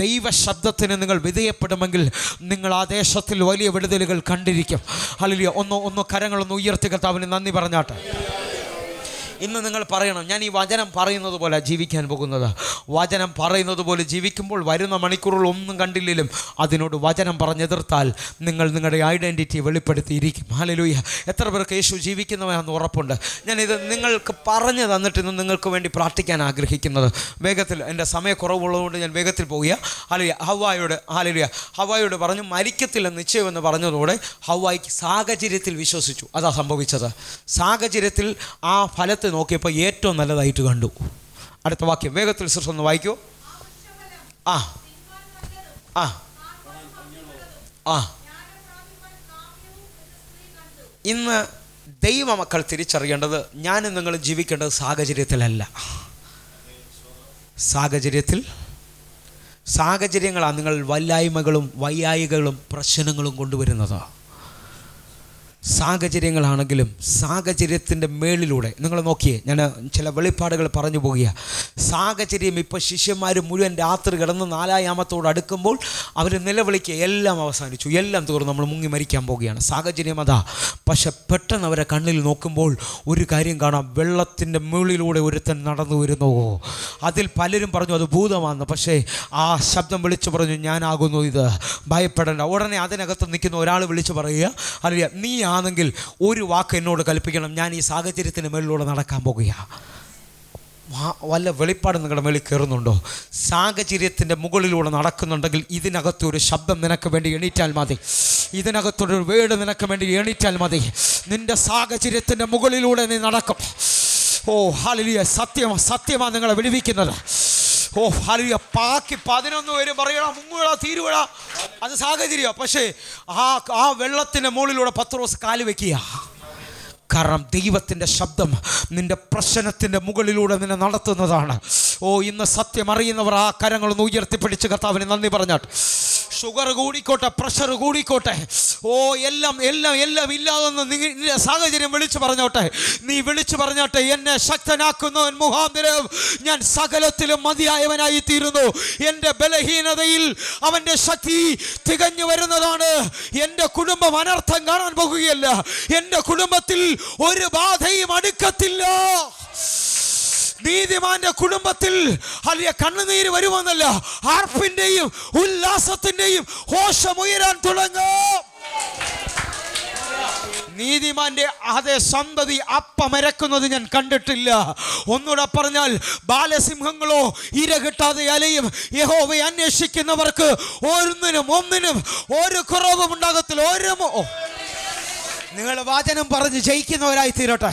ദൈവശബ്ദത്തിന് നിങ്ങൾ വിധേയപ്പെടുമെങ്കിൽ നിങ്ങൾ ആ ദേശത്തിൽ വലിയ വിടുതലുകൾ കണ്ടിരിക്കും. ഹല്ലേലൂയ. ഒന്ന് കരങ്ങളൊന്ന് ഉയർത്തി കർത്താവിന് നന്ദി പറഞ്ഞാട്ടെ. ഇന്ന് നിങ്ങൾ പറയണം, ഞാൻ ഈ വചനം പറയുന്നത് പോലെ ജീവിക്കാൻ പോകുന്നത്. വചനം പറയുന്നത് പോലെ ജീവിക്കുമ്പോൾ വരുന്ന മണിക്കൂറുകൾ ഒന്നും കണ്ടില്ലെങ്കിലും അതിനോട് വചനം പറഞ്ഞെതിർത്താൽ നിങ്ങൾ നിങ്ങളുടെ ഐഡൻറ്റിറ്റി വെളിപ്പെടുത്തിയിരിക്കും. ഹല്ലേലൂയ. എത്ര പേർക്ക് യേശു ജീവിക്കുന്നവനാണെന്ന് ഉറപ്പുണ്ട്? ഞാനിത് നിങ്ങൾക്ക് പറഞ്ഞു തന്നിട്ട് ഇന്ന് നിങ്ങൾക്ക് വേണ്ടി പ്രാർത്ഥിക്കാൻ ആഗ്രഹിക്കുന്നത്. വേഗത്തിൽ, എൻ്റെ സമയക്കുറവുള്ളതുകൊണ്ട് ഞാൻ വേഗത്തിൽ പോവുക. ഹല്ലേലൂയ ഹവ്വായോട് പറഞ്ഞു മരിക്കത്തില്ലെന്ന് നിശ്ചയമെന്ന് പറഞ്ഞതോടെ ഹവ്വായ്ക്ക് സാഹചര്യത്തിൽ വിശ്വസിച്ചു. അതാ സംഭവിച്ചത്. സാഹചര്യത്തിൽ ആ ഫലത്തെ നോക്കിയപ്പോൾ ഏറ്റവും നല്ലതായിട്ട് കണ്ടു. അടുത്ത വാക്യം വേഗത്തിൽ ഒന്ന് വായിക്കൂ. ഇന്ന് ദൈവമക്കൾ തിരിച്ചറിയേണ്ടത്, ഞാനും നിങ്ങൾ ജീവിക്കേണ്ടത് സാഹചര്യത്തിലല്ല. സാഹചര്യങ്ങളാണ് നിങ്ങൾ വല്ലായ്മകളും വയ്യായികളും പ്രശ്നങ്ങളും കൊണ്ടുവരുന്നത്. സാഹചര്യങ്ങളാണെങ്കിലും സാഹചര്യത്തിൻ്റെ മേളിലൂടെ നിങ്ങൾ നോക്കിയേ, ഞാൻ ചില വെളിപ്പാടുകൾ പറഞ്ഞു പോകുക. സാഹചര്യം ഇപ്പോൾ ശിഷ്യന്മാർ മുഴുവൻ രാത്രി കിടന്ന് 4-ാം യാമത്തോട് അടുക്കുമ്പോൾ അവർ നിലവിളിക്കുക, എല്ലാം അവസാനിച്ചു, എല്ലാം തീർന്നു, നമ്മൾ മുങ്ങി മരിക്കാൻ പോവുകയാണ്. സാഹചര്യം അതാ. പക്ഷെ പെട്ടെന്ന് അവരെ കണ്ണിൽ നോക്കുമ്പോൾ ഒരു കാര്യം കാണാം, വെള്ളത്തിൻ്റെ മുകളിലൂടെ ഒരുത്തൻ നടന്നു വരുന്നു. അതിൽ പലരും പറഞ്ഞു അത് ഭൂതമാണെന്ന്. പക്ഷേ ആ ശബ്ദം വിളിച്ചു പറഞ്ഞു, ഞാനാകുന്നു ഇത്, ഭയപ്പെടേണ്ട. ഉടനെ അതിനകത്ത് നിൽക്കുന്ന ഒരാൾ വിളിച്ചു പറയുക, അറിയാം, നീ ആണെങ്കിൽ ഒരു വാക്ക് എന്നോട് കൽപ്പിക്കണം, ഞാൻ ഈ സാഹചര്യത്തിന് മേളിലൂടെ നടക്കാൻ പോകുക. വല്ല വെളിപ്പാട് നിങ്ങളുടെ മേളിൽ കയറുന്നുണ്ടോ? സാഹചര്യത്തിൻ്റെ മുകളിലൂടെ നടക്കുന്നുണ്ടെങ്കിൽ ഇതിനകത്തൊരു ശബ്ദം നിനക്ക് വേണ്ടി എണീറ്റാൽ മതി. ഇതിനകത്തൊരു വേട് നിനക്ക് വേണ്ടി എണീറ്റാൽ മതി. നിൻ്റെ സാഹചര്യത്തിൻ്റെ മുകളിലൂടെ നീ നടക്കും. ഓ ഹല്ലേലൂയ. സത്യമാണ് നിങ്ങളെ വിടുവിക്കുന്നത്. ഓ ഹല്ലേലൂയ. ബാക്കി 11 പേര് പറയണം മുങ്ങുക തീരുവട, അത് സാഹചര്യം. പക്ഷേ ആ വെള്ളത്തിൻ്റെ മുകളിലൂടെ പത്രോസ് കാല് വയ്ക്കുക. കാരണം ദൈവത്തിൻ്റെ ശബ്ദം നിൻ്റെ പ്രശ്നത്തിൻ്റെ മുകളിലൂടെ നിന്നെ നടത്തുന്നതാണ്. ഓ ഇന്ന് സത്യം അറിയുന്നവർ ആ കരങ്ങളൊന്ന് ഉയർത്തിപ്പിടിച്ച് കർത്താവിന് നന്ദി പറഞ്ഞാട്ട്. ഷുഗർ കൂടിക്കോട്ടെ, പ്രഷർ കൂടിക്കോട്ടെ, ഓ എല്ലാം ഇല്ലാതെന്ന് നിന്റെ സാഹചര്യം വിളിച്ചു പറഞ്ഞോട്ടെ. നീ വിളിച്ചു പറഞ്ഞോട്ടെ, എന്നെ ശക്തനാക്കുന്നവൻ മുഖാന്തരം ഞാൻ സകലത്തിലും മതിയായവനായി തീരുന്നു. എൻ്റെ ബലഹീനതയിൽ അവൻ്റെ ശക്തി തികഞ്ഞു വരുന്നതാണ്. എൻ്റെ കുടുംബം അനർത്ഥം കാണാൻ പോകുകയല്ല. എൻ്റെ കുടുംബത്തിൽ ഒരു ബാധയും അടുക്കത്തില്ല. നീതിമാന്റെ കുടുംബത്തിൽ വലിയ കണ്ണുനീര് വരുമെന്നല്ല, ആർപ്പിന്റെയും ഉല്ലാസത്തിന്റെയും ഘോഷമുയരാൻ തുടങ്ങും. നീതിമാന്റെ അതേ സന്തതി അപ്പമരക്കുന്നത് ഞാൻ കണ്ടിട്ടില്ല. ഒന്നുകൂടെ പറഞ്ഞാൽ, ബാലസിംഹങ്ങളോ ഇര കിട്ടാതെ അലയും. യഹോവയെ അന്വേഷിക്കുന്നവർക്ക് ഒന്നിനും ഒരു കുറവും ഉണ്ടാകത്തില്ല. നിങ്ങൾ വചനം പറഞ്ഞ് ജയിക്കുന്നവരായി തീരട്ടെ.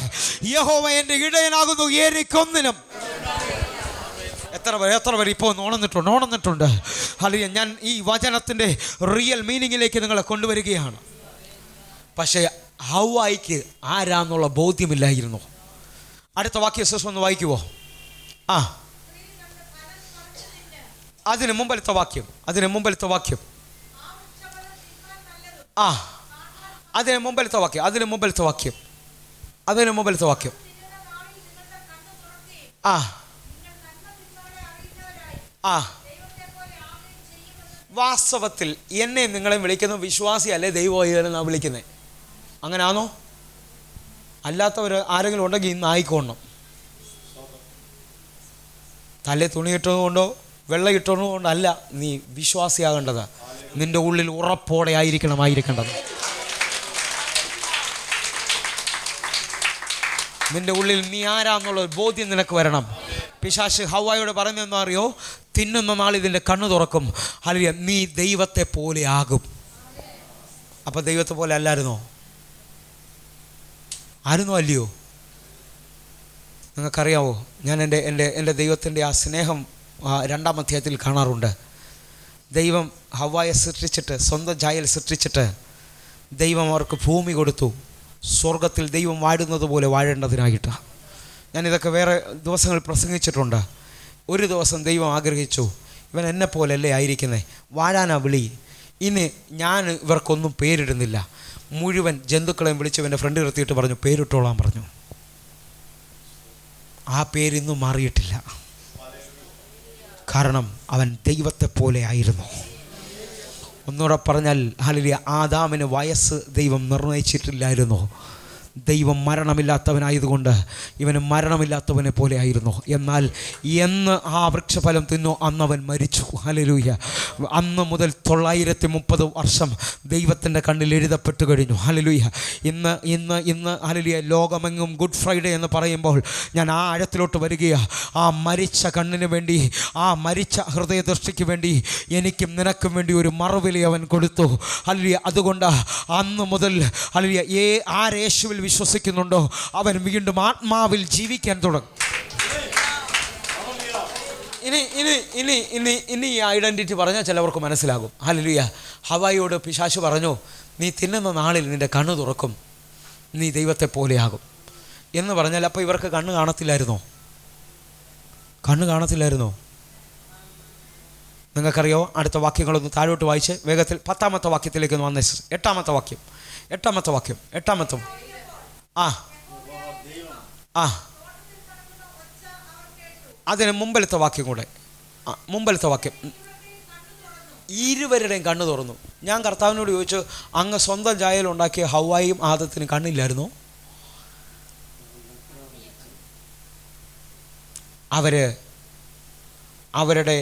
യഹോവ എൻ്റെ ഇടയനാകുന്നു, എനിക്കൊന്നിനും. എത്ര പേർ ഇപ്പോൾ ഉണർന്നിട്ടുണ്ട്. അല്ലെങ്കിൽ ഞാൻ ഈ വചനത്തിൻ്റെ റിയൽ മീനിങ്ങിലേക്ക് നിങ്ങളെ കൊണ്ടുവരികയാണ്. പക്ഷേ ഹവ്വായ്ക്ക് ആരാന്നുള്ള ബോധ്യമില്ലായിരുന്നു. അടുത്ത വാക്യം ഒന്ന് വായിക്കുവോ? ആ, അതിന് മുമ്പലത്തെ വാക്യം, അതിന് മുമ്പലത്തെ വാക്യം. ആ, അതിന് മുമ്പലത്തെ വാക്യം, അതിന് മുമ്പലത്തെ വാക്യം, അതിന് മുമ്പലത്തെ വാക്യം. ആ ആ, വാസ്തവത്തിൽ എന്നെ നിങ്ങളെ വിളിക്കുന്ന വിശ്വാസി അല്ലേ ദൈവമാണെന്നാണ് വിളിക്കുന്നത്. അങ്ങനെയാണോ? അല്ലാത്തവർ ആരെങ്കിലും ഉണ്ടെങ്കിൽ ഇന്ന് ആയിക്കോണം. തലേ തുണി ഇട്ടതുകൊണ്ടോ വെള്ളം ഇട്ടതുകൊണ്ടല്ല നീ വിശ്വാസിയാകേണ്ടത്. നിൻ്റെ ഉള്ളിൽ ഉറപ്പോടെ ആയിരിക്കേണ്ടത്. നിൻ്റെ ഉള്ളിൽ നീ ആരാന്നുള്ളൊരു ബോധ്യം നിനക്ക് വരണം. പിശാച് ഹവ്വായോട് പറയുന്നതെന്ന് അറിയോ? തിന്നുന്ന നാൾ ഇതിൻ്റെ കണ്ണു തുറക്കും, ഹല്ലേലൂയ, നീ ദൈവത്തെ പോലെ ആകും. അപ്പം ദൈവത്തെ പോലെ അല്ലായിരുന്നോ? ആയിരുന്നോ അല്ലയോ? നിങ്ങൾക്കറിയാവോ, ഞാൻ എൻ്റെ ദൈവത്തിൻ്റെ ആ സ്നേഹം 2-ാം അധ്യായത്തിൽ കാണാറുണ്ട്. ദൈവം ഹവ്വായെ സൃഷ്ടിച്ചിട്ട്, സ്വന്തം ഛായയിൽ സൃഷ്ടിച്ചിട്ട് ദൈവം അവർക്ക് ഭൂമി കൊടുത്തു, സ്വർഗത്തിൽ ദൈവം വാഴുന്നത് പോലെ വാഴേണ്ടതിനായിട്ട്. ഞാനിതൊക്കെ വേറെ ദിവസങ്ങളിൽ പ്രസംഗിച്ചിട്ടുണ്ട്. ഒരു ദിവസം ദൈവം ആഗ്രഹിച്ചു, ഇവൻ എന്നെ പോലല്ലേ ആയിരിക്കുന്നത്, വാഴാനാ വിളി. ഇനി ഞാൻ ഇവർക്കൊന്നും പേരിടുന്നില്ല. മുഴുവൻ ജന്തുക്കളെയും വിളിച്ച് എൻ്റെ ഫ്രണ്ട് നിർത്തിയിട്ട് പറഞ്ഞു, പേരിട്ടോളാൻ പറഞ്ഞു. ആ പേരിന്നും മാറിയിട്ടില്ല. കാരണം അവൻ ദൈവത്തെ പോലെ ആയിരുന്നു. ഒന്നുകൂടെ പറഞ്ഞാൽ, ഹല്ലേലൂയ, ആദാമിന് വയസ്സ് ദൈവം നിർണയിച്ചിട്ടില്ലായിരുന്നു. ദൈവം മരണമില്ലാത്തവനായതുകൊണ്ട് ഇവന് മരണമില്ലാത്തവനെ പോലെ ആയിരുന്നു. എന്നാൽ എന്ന് ആ വൃക്ഷഫലം തിന്നു അന്നവൻ മരിച്ചു. ഹല്ലേലൂയ. അന്ന് മുതൽ 930 വർഷം ദൈവത്തിൻ്റെ കണ്ണിൽ എഴുതപ്പെട്ടു കഴിഞ്ഞു. ഹല്ലേലൂയ. ഇന്ന് ഹല്ലേലൂയ, ലോകമെങ്ങും ഗുഡ് ഫ്രൈഡേ എന്ന് പറയുമ്പോൾ ഞാൻ ആ ആഴത്തിലോട്ട് വരികയാണ്. ആ മരിച്ച കണ്ണിന് വേണ്ടി, ആ മരിച്ച ഹൃദയദൃഷ്ടിക്ക് വേണ്ടി എനിക്കും നിനക്കും വേണ്ടി ഒരു മറുവില അവൻ കൊടുത്തു. ഹല്ലേലൂയ. അതുകൊണ്ട് അന്ന് മുതൽ ഹല്ലേലൂയ, ആരേശുവിൽ വിശ്വസിക്കുന്നുണ്ടോ അവൻ വീണ്ടും ആത്മാവിൽ ജീവിക്കാൻ തുടങ്ങും. ഇനി ഈ ഐഡൻറ്റിറ്റി പറഞ്ഞാൽ ചിലവർക്ക് മനസ്സിലാകും. ഹല്ലേലൂയ. ഹവ്വായോട് പിശാച് പറഞ്ഞു, നീ തിന്നുന്ന നാളിൽ നിൻ്റെ കണ്ണ് തുറക്കും, നീ ദൈവത്തെ പോലെയാകും എന്ന് പറഞ്ഞാൽ, അപ്പോൾ ഇവർക്ക് കണ്ണ് കാണത്തില്ലായിരുന്നോ? കണ്ണ് കാണത്തില്ലായിരുന്നോ? നിങ്ങൾക്കറിയോ? അടുത്ത വാക്യങ്ങളൊന്ന് താഴോട്ട് വായിച്ച് വേഗത്തിൽ 10-ാമത്തെ വാക്യത്തിലേക്ക് ഒന്ന് വന്നേ. 8-ാമത്തെ വാക്യം. ആ ആ, അതിന് മുമ്പിലത്തെ വാക്യം കൂടെ. മുമ്പിലത്തെ വാക്യം. ഇരുവരുടെയും കണ്ണ് തുറന്നു. ഞാൻ കർത്താവിനോട് ചോദിച്ചു, അങ്ങ് സ്വന്തം ഛായയിൽ ഉണ്ടാക്കിയ ഹവ്വായും ആദത്തിനും കണ്ണില്ലായിരുന്നോ? അവരുടെ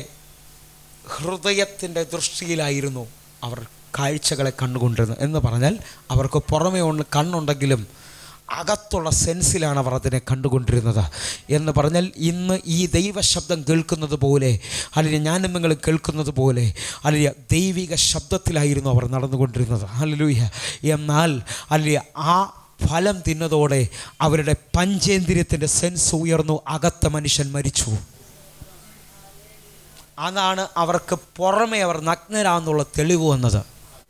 ഹൃദയത്തിൻ്റെ ദൃഷ്ടിയിലായിരുന്നു അവർ കാഴ്ചകളെ കണ്ടുകൊണ്ടിരുന്നത്. എന്ന് പറഞ്ഞാൽ അവർക്ക് പുറമേ കണ്ണുണ്ടെങ്കിലും അകത്തുള്ള സെൻസിലാണ് അവർ അതിനെ കണ്ടുകൊണ്ടിരുന്നത്. എന്ന് പറഞ്ഞാൽ ഇന്ന് ഈ ദൈവശബ്ദം കേൾക്കുന്നത് പോലെ, അല്ലെങ്കിൽ ഞാനും നിങ്ങൾ കേൾക്കുന്നത് പോലെ, അല്ലെങ്കിൽ ദൈവിക ശബ്ദത്തിലായിരുന്നു അവർ നടന്നുകൊണ്ടിരുന്നത്. ഹല്ലേലൂയ. എന്നാൽ അല്ലെങ്കിൽ ആ ഫലം തിന്നതോടെ അവരുടെ പഞ്ചേന്ദ്രിയത്തിൻ്റെ സെൻസ് ഉയർന്നു, അകത്ത മനുഷ്യൻ മരിച്ചു. അതാണ് അവർക്ക് പുറമേ അവർ നഗ്നരാന്നുള്ള തെളിവ് വന്നത്.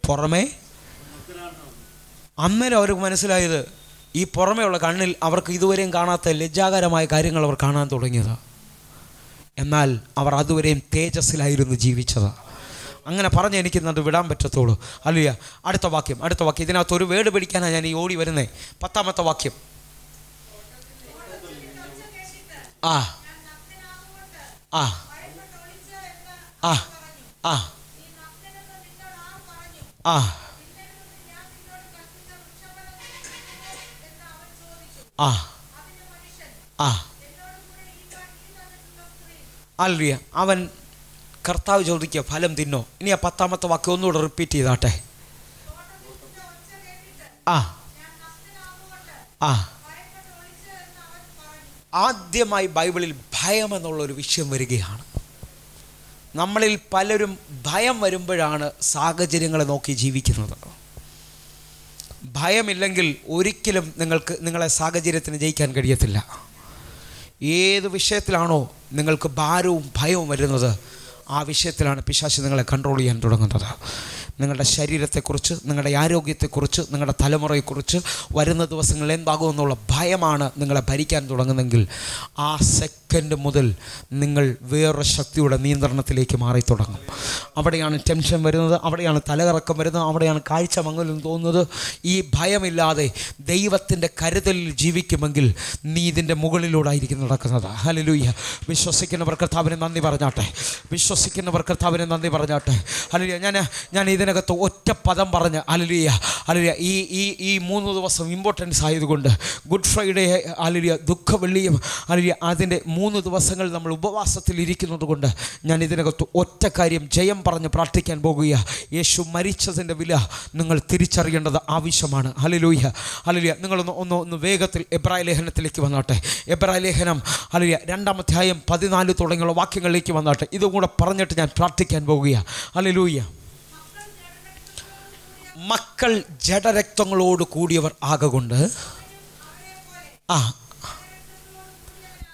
പുറമേ അന്നേരം അവർക്ക് മനസ്സിലായത്, ഈ പുറമേ ഉള്ള കണ്ണിൽ അവർക്ക് ഇതുവരെയും കാണാത്ത ലജ്ജാകരമായ കാര്യങ്ങൾ അവർ കാണാൻ തുടങ്ങിയത്. എന്നാൽ അവർ അതുവരെയും തേജസ്സിലായിരുന്നു ജീവിച്ചത്. അങ്ങനെ പറഞ്ഞ് എനിക്ക് അത് വിടാൻ പറ്റത്തുള്ളൂ. ഹല്ലേലൂയ. അടുത്ത വാക്യം. ഇതിനകത്ത് ഒരു വേർഡ് പിടിക്കാനാണ് ഞാൻ ഈ ഓടി വരുന്നത്. 10-ാമത്തെ വാക്യം. ആ ആ ആ ആ ആ ആ ആ ഹല്ലേലൂയ. അവൻ കർത്താവ് ചോദിക്കുക, ഫലം തിന്നോ? ഇനി ആ 10-ാമത്തെ വാക്യം ഒന്നുകൂടെ റിപ്പീറ്റ് ചെയ്താട്ടെ. ആ ആ ആദ്യമായി ബൈബിളിൽ ഭയം എന്നുള്ളൊരു വിഷയം വരികയാണ്. നമ്മളിൽ പലരും ഭയം വരുമ്പോഴാണ് സാഹചര്യങ്ങളെ നോക്കി ജീവിക്കുന്നത്. ഭയമില്ലെങ്കിൽ ഒരിക്കലും നിങ്ങളെ സാഹചര്യത്തിന് ജയിക്കാൻ കഴിയത്തില്ല. ഏത് വിഷയത്തിലാണോ നിങ്ങൾക്ക് ഭാരവും ഭയവും വരുന്നത്, ആ വിഷയത്തിലാണ് പിശാച് നിങ്ങളെ കൺട്രോൾ ചെയ്യാൻ തുടങ്ങുന്നത്. നിങ്ങളുടെ ശരീരത്തെക്കുറിച്ച്, നിങ്ങളുടെ ആരോഗ്യത്തെക്കുറിച്ച്, നിങ്ങളുടെ തലമുറയെക്കുറിച്ച് വരുന്ന ദിവസങ്ങളിൽ എന്താകുമെന്നുള്ള ഭയമാണ് നിങ്ങളെ ഭരിക്കാൻ തുടങ്ങുന്നെങ്കിൽ ആ സെക്കൻഡ് മുതൽ നിങ്ങൾ വേറൊരു ശക്തിയുടെ നിയന്ത്രണത്തിലേക്ക് മാറി തുടങ്ങും. അവിടെയാണ് ടെൻഷൻ വരുന്നത്, അവിടെയാണ് തലകറക്കം വരുന്നത്, അവിടെയാണ് കാഴ്ച മങ്ങലും തോന്നുന്നത്. ഈ ഭയമില്ലാതെ ദൈവത്തിൻ്റെ കരുതലിൽ ജീവിക്കുമെങ്കിൽ നീ ഇതിൻ്റെ മുകളിലൂടായിരിക്കും നടക്കുന്നത്. ഹല്ലേലൂയ. വിശ്വസിക്കുന്നവർ കർത്താവിനെ നന്ദി പറഞ്ഞാട്ടെ. വിശ്വസിക്കുന്നവർ കർത്താവിനെ നന്ദി പറഞ്ഞാട്ടെ. ഹല്ലേലൂയ. ഞാൻ ഇതിനകത്ത് ഒറ്റ പദം പറഞ്ഞ് ഹല്ലേലൂയ ഹല്ലേലൂയ ഈ 3 ദിവസം ഇമ്പോർട്ടൻസ് ആയതുകൊണ്ട് ഗുഡ് ഫ്രൈഡേ ഹല്ലേലൂയ ദുഃഖവെള്ളിയും ഹല്ലേലൂയ അതിൻ്റെ 3 ദിവസങ്ങൾ നമ്മൾ ഉപവാസത്തിൽ ഇരിക്കുന്നത് കൊണ്ട് ഞാൻ ഇതിനകത്ത് ഒറ്റ കാര്യം ജയം പറഞ്ഞ് പ്രാർത്ഥിക്കാൻ പോകുക. യേശു മരിച്ചതിൻ്റെ വില നിങ്ങൾ തിരിച്ചറിയേണ്ടത് ആവശ്യമാണ്. Hallelujah hallelujah. നിങ്ങളൊന്ന് വേഗത്തിൽ എബ്രായ ലേഖനത്തിലേക്ക് വന്നാട്ടെ. എബ്രായ ലേഖനം ഹല്ലേലൂയ 2-ാം അധ്യായം 14 തുടങ്ങിയുള്ള വാക്യങ്ങളിലേക്ക് വന്നാട്ടെ. ഇതും കൂടെ പറഞ്ഞിട്ട് ഞാൻ പ്രാർത്ഥിക്കാൻ പോകുക. ഹല്ലേലൂയ. മക്കൾ ജഡരക്തങ്ങളോട് കൂടിയവർ ആകൊണ്ട്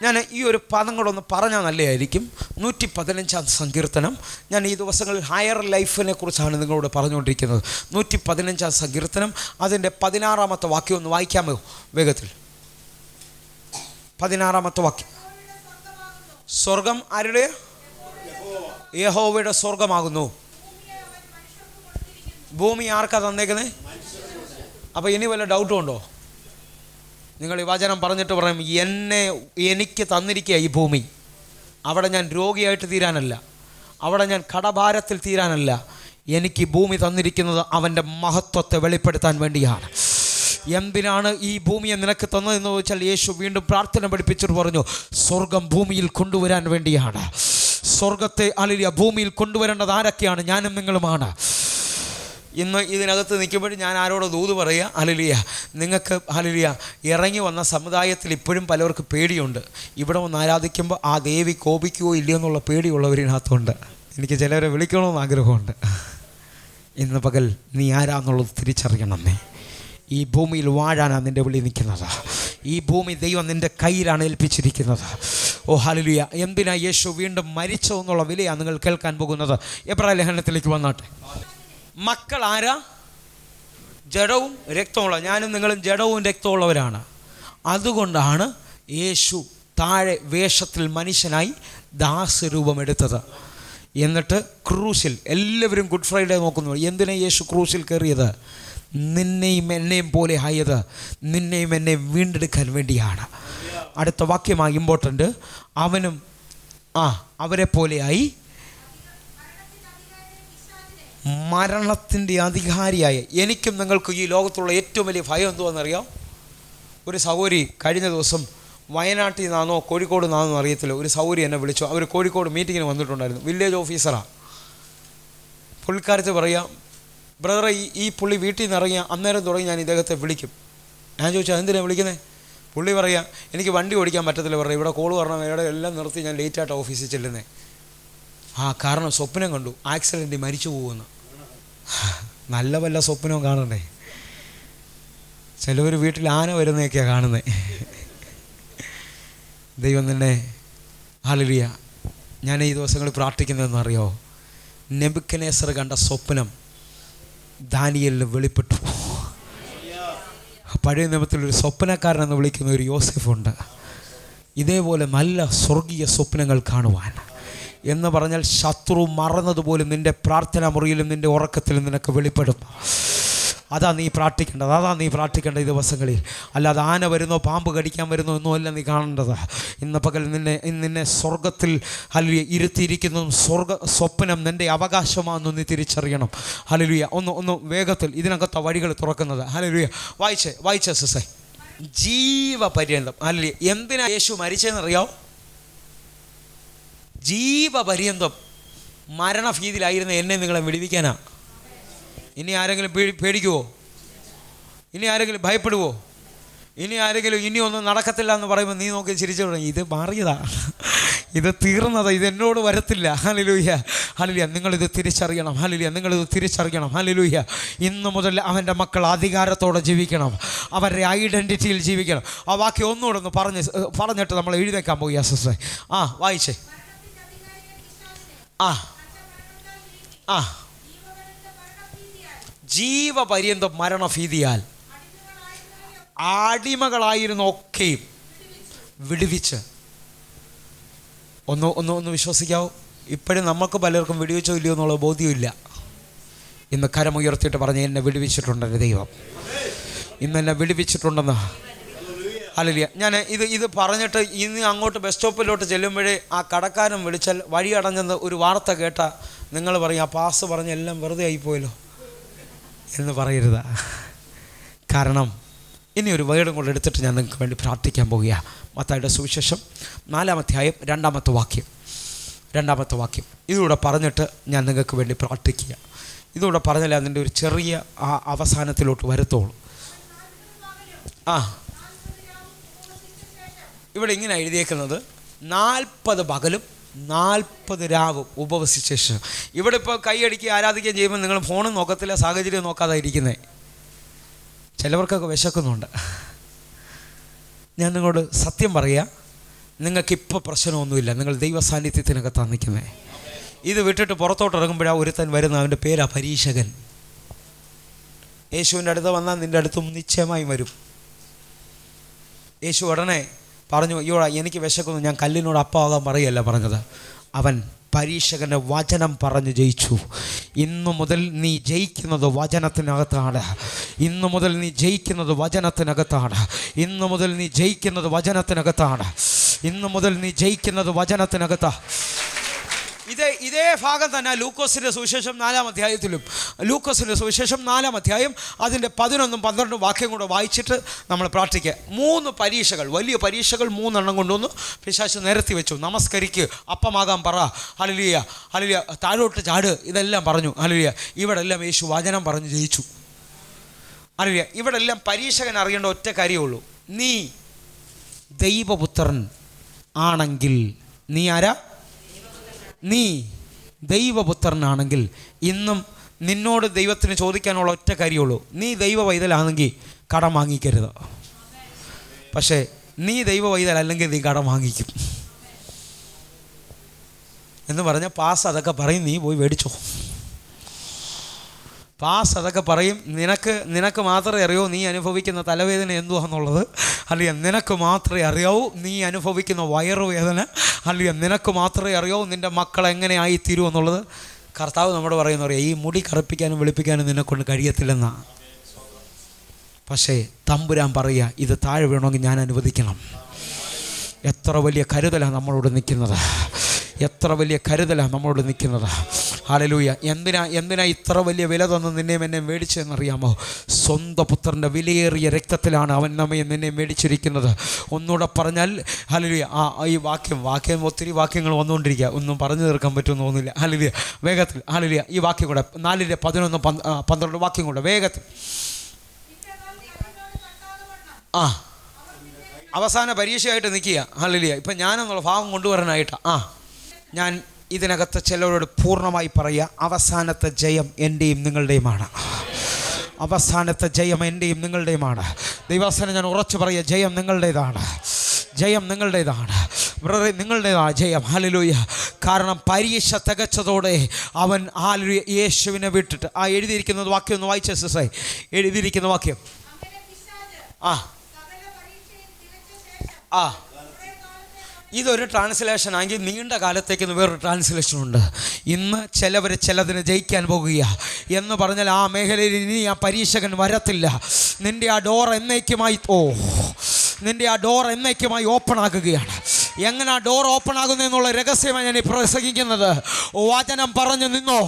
ഞാൻ ഈ ഒരു പദങ്ങളൊന്ന് പറഞ്ഞാൽ നല്ലതായിരിക്കും. 115-ാം സങ്കീർത്തനം. ഞാൻ ഈ ദിവസങ്ങളിൽ ഹയർ ലൈഫിനെ കുറിച്ചാണ് നിങ്ങളോട് പറഞ്ഞുകൊണ്ടിരിക്കുന്നത്. 115-ാം സങ്കീർത്തനം അതിൻ്റെ 16-ാമത്തെ വാക്യം ഒന്ന് വായിക്കാമോ വേഗത്തിൽ? 16-ാമത്തെ വാക്യം. സ്വർഗം ആരുടെ? യഹോവയുടെ സ്വർഗമാകുന്നു. ഭൂമി ആർക്കാ തന്നേക്കുന്നത്? അപ്പോൾ ഇനി വല്ല ഡൗട്ടും ഉണ്ടോ? നിങ്ങൾ ഈ വചനം പറഞ്ഞിട്ട് പറയും എനിക്ക് തന്നിരിക്കുക ഈ ഭൂമി. അവിടെ ഞാൻ രോഗിയായിട്ട് തീരാനല്ല, അവിടെ ഞാൻ കടഭാരത്തിൽ തീരാനല്ല. എനിക്ക് ഈ ഭൂമി തന്നിരിക്കുന്നത് അവൻ്റെ മഹത്വത്തെ വെളിപ്പെടുത്താൻ വേണ്ടിയാണ്. എന്തിനാണ് ഈ ഭൂമിയെ നിനക്ക് തന്നതെന്ന് ചോദിച്ചാൽ യേശു വീണ്ടും പ്രാർത്ഥന പഠിപ്പിച്ചിട്ട് പറഞ്ഞു, സ്വർഗം ഭൂമിയിൽ കൊണ്ടുവരാൻ വേണ്ടിയാണ്. സ്വർഗത്തെ ഹല്ലേലൂയ ഭൂമിയിൽ കൊണ്ടുവരേണ്ടത് ആരൊക്കെയാണ്? ഞാനും നിങ്ങളുമാണ്. ഇന്ന് ഇതിനകത്ത് നിൽക്കുമ്പോൾ ഞാൻ ആരോട് ദൂത് പറയുക, ഹല്ലേലൂയ നിങ്ങൾക്ക് ഹല്ലേലൂയ ഇറങ്ങി വന്ന സമുദായത്തിൽ ഇപ്പോഴും പലർക്ക് പേടിയുണ്ട്. ഇവിടെ വന്ന് ആരാധിക്കുമ്പോൾ ആ ദേവി കോപിക്കുകയോ ഇല്ലയോ എന്നുള്ള പേടിയുള്ളവരിനകത്തുണ്ട്. എനിക്ക് ചിലവരെ വിളിക്കണമെന്ന് ആഗ്രഹമുണ്ട്. ഇന്ന് പകൽ നീ ആരാന്നുള്ളത് തിരിച്ചറിയണമേ. ഈ ഭൂമിയിൽ വാഴാനാണ് നിൻ്റെ വിളി നിൽക്കുന്നത്. ഈ ഭൂമി ദൈവം നിൻ്റെ കയ്യിലാണ് ഏൽപ്പിച്ചിരിക്കുന്നത്. ഓ ഹല്ലേലൂയ. എന്തിനാ യേശു വീണ്ടും മരിച്ചോ എന്നുള്ള വിലയാണ് നിങ്ങൾ കേൾക്കാൻ പോകുന്നത്. എബ്രായ ലേഖനത്തിലേക്ക് വന്നാട്ടെ. മക്കൾ ആരാ? ജഡവും രക്തമുള്ള. ഞാനും നിങ്ങളും ജഡവും രക്തമുള്ളവരാണ്. അതുകൊണ്ടാണ് യേശു താഴെ വേഷത്തിൽ മനുഷ്യനായി ദാസരൂപമെടുത്തത്. എന്നിട്ട് ക്രൂശിൽ, എല്ലാവരും ഗുഡ് ഫ്രൈഡേ നോക്കുന്നു. എന്തിനാ യേശു ക്രൂശിൽ കയറിയത്? നിന്നെയും എന്നെയും പോലെ ആയത് നിന്നെയും എന്നെയും വീണ്ടെടുക്കാൻ വേണ്ടിയാണ്. അടുത്ത വാക്യമാണ് ഇമ്പോർട്ടൻ്റ്. അവനും അവരെ പോലെയായി മരണത്തിൻ്റെ അധികാരിയായ. എനിക്കും നിങ്ങൾക്കും ഈ ലോകത്തുള്ള ഏറ്റവും വലിയ ഭയം എന്തുവാണെന്നറിയാം? ഒരു സഹോദരി കഴിഞ്ഞ ദിവസം വയനാട്ടിൽ നിന്നാണോ കോഴിക്കോട് നിന്നാണോ അറിയത്തില്ല, ഒരു സഹോദരി എന്നെ വിളിച്ചു. അവർ കോഴിക്കോട് മീറ്റിങ്ങിന് വന്നിട്ടുണ്ടായിരുന്നു. വില്ലേജ് ഓഫീസറാണ്. പുള്ളിക്കാരത്ത് പറയാം, ബ്രദറെ ഈ പുള്ളി വീട്ടിൽ നിന്ന് ഇറങ്ങിയ അന്നേരം തുടങ്ങി ഞാൻ ഇദ്ദേഹത്തെ വിളിക്കും. ഞാൻ ചോദിച്ചാൽ എന്തിനാണ് വിളിക്കുന്നത്? പുള്ളി പറയാം, എനിക്ക് വണ്ടി ഓടിക്കാൻ പറ്റത്തില്ല. പറയാം, ഇവിടെ കോൾ പറഞ്ഞാൽ ഇവിടെ എല്ലാം നിർത്തി ഞാൻ ലേറ്റായിട്ട് ഓഫീസിൽ ചെല്ലുന്നത്. കാരണം സ്വപ്നം കണ്ടു ആക്സിഡൻറ്റ് മരിച്ചു പോകുമെന്ന്. നല്ല വല്ല സ്വപ്നവും കാണണ്ടേ? ചിലവർ വീട്ടിൽ ആന വരുന്നതൊക്കെയാണ് കാണുന്നത്. ദൈവം തന്നെ ഹല്ലേലൂയ. ഞാൻ ഈ ദിവസങ്ങളിൽ പ്രാർത്ഥിക്കുന്നതെന്ന് അറിയോ? നെബൂഖദ്നേസർ കണ്ട സ്വപ്നം ദാനിയേലിന് വെളിപ്പെട്ടു. പഴയ നിയമത്തിലൊരു സ്വപ്നക്കാരനെന്ന് വിളിക്കുന്ന ഒരു യോസെഫുണ്ട്. ഇതേപോലെ നല്ല സ്വർഗീയ സ്വപ്നങ്ങൾ കാണുവാൻ എന്ന് പറഞ്ഞാൽ ശത്രു മറന്നതുപോലും നിൻ്റെ പ്രാർത്ഥനാ മുറിയിലും നിൻ്റെ ഉറക്കത്തിലും നിനക്ക് വെളിപ്പെടും. അതാ നീ പ്രാർത്ഥിക്കേണ്ടത് ഈ ദിവസങ്ങളിൽ. അല്ലാതെ ആന വരുന്നോ പാമ്പ് കടിക്കാൻ വരുന്നോ ഒന്നുമല്ല നീ കാണേണ്ടത്. ഇന്ന് പകൽ നിന്നെ സ്വർഗത്തിൽ ഹല്ലേലൂയ ഇരുത്തിയിരിക്കുന്നതും സ്വപ്നം നിൻ്റെ അവകാശമാണെന്ന് നീ തിരിച്ചറിയണം. ഹല്ലേലൂയ. ഒന്ന് വേഗത്തിൽ ഇതിനകത്തെ വഴികൾ തുറക്കുന്നത്. ഹല്ലേലൂയ. വായിച്ച സിസേ. ജീവപര്യന്തം. ഹല്ലേലൂയ. എന്തിനാ യേശു മരിച്ചതെന്നറിയാമോ? ജീവപര്യന്തം മരണഭീതിയിലായിരുന്ന എന്നെ നിങ്ങളെ വിടുവിക്കാനാ. ഇനി ആരെങ്കിലും പേടിക്കുവോ? ഇനി ആരെങ്കിലും ഭയപ്പെടുവോ? ഇനി ആരെങ്കിലും ഇനിയൊന്നും നടക്കത്തില്ല എന്ന് പറയുമ്പോൾ നീ നോക്കി ചിരിച്ചു തുടങ്ങി. ഇത് മാറിയതാ, ഇത് തീർന്നതാ, ഇത് എന്നോട് വരത്തില്ല. Hallelujah hallelujah. നിങ്ങളിത് തിരിച്ചറിയണം. ഹല്ലേലൂയ. നിങ്ങളിത് തിരിച്ചറിയണം. ഹല്ലേലൂയ. ഇന്ന് മുതൽ അവൻ്റെ മക്കൾ അധികാരത്തോടെ ജീവിക്കണം, അവരുടെ ഐഡൻറ്റിറ്റിയിൽ ജീവിക്കണം. ആ വാക്യം ഒന്നുകൂടെ ഒന്ന് പറഞ്ഞിട്ട് നമ്മൾ എഴുതേക്കാൻ പോയി. സിസ്റ്റർ വായിച്ചേ. ജീവപര്യന്തം മരണഭീതിയാൽ അടിമകളായിരുന്ന ഒക്കെയും വിടുവിച്ച്. ഒന്ന് വിശ്വസിക്കാവോ? ഇപ്പോഴും നമുക്ക് പലർക്കും വിടുവിച്ചോ ഇല്ലയോ എന്നുള്ള ബോധ്യമില്ല. ഇന്ന് കരമുയർത്തിയിട്ട് പറഞ്ഞ് എന്നെ വിടുവിച്ചിട്ടുണ്ട് എൻ്റെ ദൈവം, ഇന്നെന്നെ വിടുവിച്ചിട്ടുണ്ടെന്ന്. ഹല്ലേലൂയ. ഞാൻ ഇത് പറഞ്ഞിട്ട് ഇന്ന് അങ്ങോട്ട് ബസ് സ്റ്റോപ്പിലോട്ട് ചെല്ലുമ്പോഴേ ആ കടക്കാരൻ വിളിച്ചാൽ വഴി അടഞ്ഞെന്ന് ഒരു വാർത്ത കേട്ടാൽ നിങ്ങൾ പറയും, ആ പാസ് പറഞ്ഞ് എല്ലാം വെറുതെ ആയിപ്പോയല്ലോ എന്ന് പറയരുത്. കാരണം ഇനി ഒരു വേർഡും കൂടെ എടുത്തിട്ട് ഞാൻ നിങ്ങൾക്ക് വേണ്ടി പ്രാർത്ഥിക്കാൻ പോവുകയാണ്. മത്തായിയുടെ സുവിശേഷം 4-ാം അധ്യായം 2-ാമത്തെ വാക്യം ഇതുകൂടെ പറഞ്ഞിട്ട് ഞാൻ നിങ്ങൾക്ക് വേണ്ടി പ്രാർത്ഥിക്കുക. ഇതുകൂടെ പറഞ്ഞാലേ അതിൻ്റെ ഒരു ചെറിയ അവസാനത്തിലോട്ട് വരത്തുള്ളൂ. ഇവിടെ ഇങ്ങനെ എഴുതിയേക്കുന്നത് 40 പകലും 40 രാവും ഉപവസിച്ച ശേഷം. ഇവിടെ ഇപ്പോൾ കൈയടിക്കുക ആരാധിക്കുകയും ചെയ്യുമ്പോൾ നിങ്ങൾ ഫോണും നോക്കത്തില്ല, സാഹചര്യം നോക്കാതെ ഇരിക്കുന്നത്. ചിലവർക്കൊക്കെ വിശക്കുന്നുണ്ട്. ഞാൻ നിങ്ങളോട് സത്യം പറയുക, നിങ്ങൾക്കിപ്പോൾ പ്രശ്നമൊന്നുമില്ല, നിങ്ങൾ ദൈവ സാന്നിധ്യത്തിനകത്താണ് നിൽക്കുന്നത്. ഇത് വിട്ടിട്ട് പുറത്തോട്ട് ഇറങ്ങുമ്പോഴാണ് ഒരുത്തൻ വരുന്ന, അവൻ്റെ പേരാ പരീക്ഷകൻ. യേശുവിൻ്റെ അടുത്ത് വന്നാൽ നിൻ്റെ അടുത്തും നിശ്ചയമായും വരും. യേശു ഉടനെ പറഞ്ഞു, അയ്യോ എനിക്ക് വിശക്കുന്നു, ഞാൻ കല്ലിനോട് അപ്പമാകാൻ പറയുകയല്ല പറഞ്ഞത്. അവൻ പരീക്ഷകൻ്റെ വചനം പറഞ്ഞ് ജയിച്ചു. ഇന്നു മുതൽ നീ ജയിക്കുന്നത് വചനത്തിനകത്താണ്. ഇന്നു മുതൽ നീ ജയിക്കുന്നത് വചനത്തിനകത്താണ്. ഇന്നു മുതൽ നീ ജയിക്കുന്നത് വചനത്തിനകത്താണ്. ഇന്നു മുതൽ നീ ജയിക്കുന്നത് വചനത്തിനകത്താ. ഇതേ ഭാഗം തന്നെ ലൂക്കോസിൻ്റെ സുവിശേഷം 4-ാം അധ്യായത്തിലും. ലൂക്കോസിൻ്റെ സുവിശേഷം 4-ാം അധ്യായം അതിൻ്റെ 11-12 വാക്യം കൂടെ വായിച്ചിട്ട് നമ്മൾ പ്രാർത്ഥിക്കുക. 3 പരീക്ഷകൾ, വലിയ പരീക്ഷകൾ 3 കൊണ്ടുവന്നു പിശാച് നിരത്തി വെച്ചു. നമസ്കരിക്ക്, അപ്പമാകാൻ പറ, ഹല്ലേലൂയ, ഹല്ലേലൂയ, താഴോട്ട് ചാട്, ഇതെല്ലാം പറഞ്ഞു. ഹല്ലേലൂയ. ഇവിടെ എല്ലാം യേശു വചനം പറഞ്ഞ് ജയിച്ചു. ഹല്ലേലൂയ. ഇവിടെ എല്ലാം പരീക്ഷകൻ അറിയേണ്ട ഒറ്റ കാര്യമുള്ളൂ, നീ ദൈവപുത്രൻ ആണെങ്കിൽ. നീ ആരാ? നീ ദൈവപുത്രനാണെങ്കിൽ ഇന്നും നിന്നോട് ദൈവത്തിന് ചോദിക്കാനുള്ള ഒറ്റ കാര്യമുള്ളൂ, നീ ദൈവ വൈതലാണെങ്കിൽ കടം വാങ്ങിക്കരുത്. പക്ഷേ നീ ദൈവ വൈതലല്ലെങ്കിൽ നീ കടം വാങ്ങിക്കും എന്ന് പറഞ്ഞാൽ പാസ് അതൊക്കെ പറയും, നീ പോയി മേടിച്ചോ. പാസ് അതൊക്കെ പറയും, നിനക്ക് മാത്രമേ അറിയാവൂ നീ അനുഭവിക്കുന്ന തലവേദന എന്തുവാന്നുള്ളത്. അല്ലെങ്കിൽ നിനക്ക് മാത്രമേ അറിയാവൂ നീ അനുഭവിക്കുന്ന വയറുവേദന. അല്ലെങ്കിൽ നിനക്ക് മാത്രമേ അറിയാവൂ നിൻ്റെ മക്കൾ എങ്ങനെ ആയിത്തീരുമെന്നുള്ളത്. കർത്താവ് നമ്മോട് പറയുന്ന പറയാം, ഈ മുടി കറുപ്പിക്കാനും വെളുപ്പിക്കാനും നിന്നെക്കൊണ്ട് കഴിയത്തില്ലെന്നാണ്. പക്ഷേ തമ്പുരാൻ പറയുക, ഇത് താഴെ വീണമെങ്കിൽ ഞാൻ അനുവദിക്കണം. എത്ര വലിയ കരുതലാണ് നമ്മളോട് നിൽക്കുന്നത്, എത്ര വലിയ കരുതലാണ് നമ്മളോട് നിൽക്കുന്നത്. ഹല്ലേലൂയ. എന്തിനാ ഇത്ര വലിയ വില തന്ന് നിന്നെയും എന്നെ മേടിച്ചതെന്നറിയാമോ? സ്വന്തം പുത്രൻ്റെ വിലയേറിയ രക്തത്തിലാണ് അവൻ നിന്നെ മേടിച്ചിരിക്കുന്നത്. ഒന്നുകൂടെ പറഞ്ഞാൽ ഹല്ലേലൂയ. ഈ വാക്യം ഒത്തിരി വാക്യങ്ങൾ വന്നുകൊണ്ടിരിക്കുക, ഒന്നും പറഞ്ഞു തീർക്കാൻ പറ്റുമെന്ന് തോന്നുന്നില്ല. ഹല്ലേലൂയ. വേഗത്തിൽ ഹല്ലേലൂയ. ഈ വാക്യം കൂടെ 4-11-12 വാക്യം കൂടെ വേഗത്തിൽ. അവസാന പരീക്ഷയായിട്ട് നിൽക്കുക. ഹല്ലേലൂയ. ഇപ്പം ഞാനെന്നുള്ള ഭാവം കൊണ്ടുവരാനായിട്ടാണ്. ഞാൻ ഇതിനകത്ത് ചിലരോട് പൂർണ്ണമായി പറയുക, അവസാനത്തെ ജയം എൻ്റെയും നിങ്ങളുടെയുമാണ്. അവസാനത്തെ ജയം എൻ്റെയും നിങ്ങളുടെയുമാണ്. ദൈവവചനം ഞാൻ ഉറച്ചു പറയുക, ജയം നിങ്ങളുടേതാണ്, ജയം നിങ്ങളുടേതാണ് ബ്രദറെ, നിങ്ങളുടേതാണ് ജയം. ഹല്ലേലൂയ. കാരണം പരീക്ഷ തികച്ചതോടെ അവൻ ഹല്ലേലൂയ യേശുവിനെ വിട്ടിട്ട് എഴുതിയിരിക്കുന്നത് വാക്യം ഒന്ന് വായിച്ച സിസ്റ്ററെ, എഴുതിയിരിക്കുന്ന വാക്യം. ഇതൊരു ട്രാൻസ്ലേഷൻ ആണെങ്കിൽ നീണ്ട കാലത്തേക്ക് വേറൊരു ട്രാൻസ്ലേഷനുണ്ട്. ഇന്ന് ചിലവർ ചിലതിന് ജയിക്കാൻ പോകുക എന്ന് പറഞ്ഞാൽ ആ മേഖലയിൽ ഇനി ആ പരീക്ഷകൻ വരത്തില്ല. നിൻ്റെ ആ ഡോർ എന്നേക്കുമായി ഓപ്പൺ ആക്കുകയാണ്. എങ്ങനെ ആ ഡോർ ഓപ്പൺ ആകുന്നതെന്നുള്ള രഹസ്യമാണ് ഞാൻ പ്രസംഗിക്കുന്നത്. വചനം പറഞ്ഞു നിന്നോ,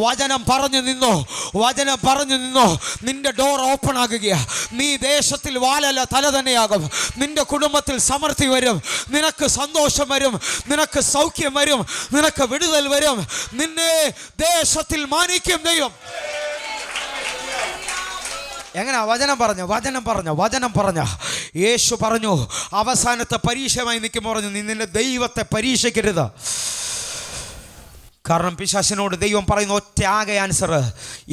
വചനം പറഞ്ഞു നിന്നോ, വചനം പറഞ്ഞു നിന്നോ. നിന്റെ ഡോർ ഓപ്പൺ ആകുകയാണ്. നീ ദേശത്തിൽ വാലല്ല തല തന്നെയാകും. നിന്റെ കുടുംബത്തിൽ സമൃദ്ധി വരും, നിനക്ക് സന്തോഷം വരും, നിനക്ക് സൗഖ്യം വരും, നിനക്ക് വിടുതൽ വരും. നിന്നെ ദേശത്തിൽ മാനിക്കും ദൈവം. എങ്ങനെ വചനം പറഞ്ഞ യേശു പറഞ്ഞു, അവസാനത്തെ പരീക്ഷയുമായി നിൽക്കുമ്പോൾ പറഞ്ഞു, നീ നിന്റെ ദൈവത്തെ പരീക്ഷിക്കരുത്. കാരണം പിശാചിനോട് ദൈവം പറയുന്ന ഒറ്റ ആകെ ആൻസർ,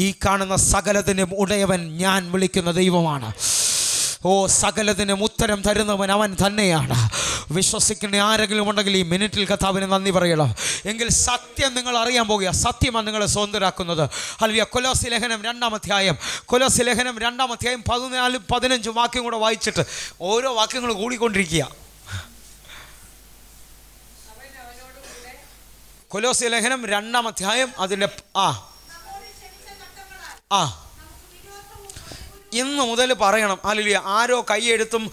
ഈ കാണുന്ന സകലത്തിനും ഉടയവൻ ഞാൻ വിളിക്കുന്ന ദൈവമാണ്. സകലത്തിനും ഉത്തരം തരുന്നവൻ അവൻ തന്നെയാണ്. വിശ്വസിക്കുന്ന ആരെങ്കിലും ഉണ്ടെങ്കിൽ ഈ മിനിറ്റിൽ കർത്താവിന് നന്ദി പറയണം. എങ്കിൽ സത്യം നിങ്ങൾ അറിയാൻ പോകുക. സത്യമാണ് നിങ്ങളെ സ്വതന്ത്രരാക്കുന്നത്. ഹല്ലേലൂയ. കൊലോസ്യ ലേഖനം 2-ാം അധ്യായം 14-15 വാക്യം കൂടെ വായിച്ചിട്ട് ഓരോ വാക്യങ്ങൾ കൂടിക്കൊണ്ടിരിക്കുക. കൊലോസ്യ ലേഖനം 2-ാം അധ്യായം അതിൻ്റെ ഇന്ന് മുതൽ പറയണം. ഹല്ലേലൂയ. ആരോ കൈയെഴുത്തും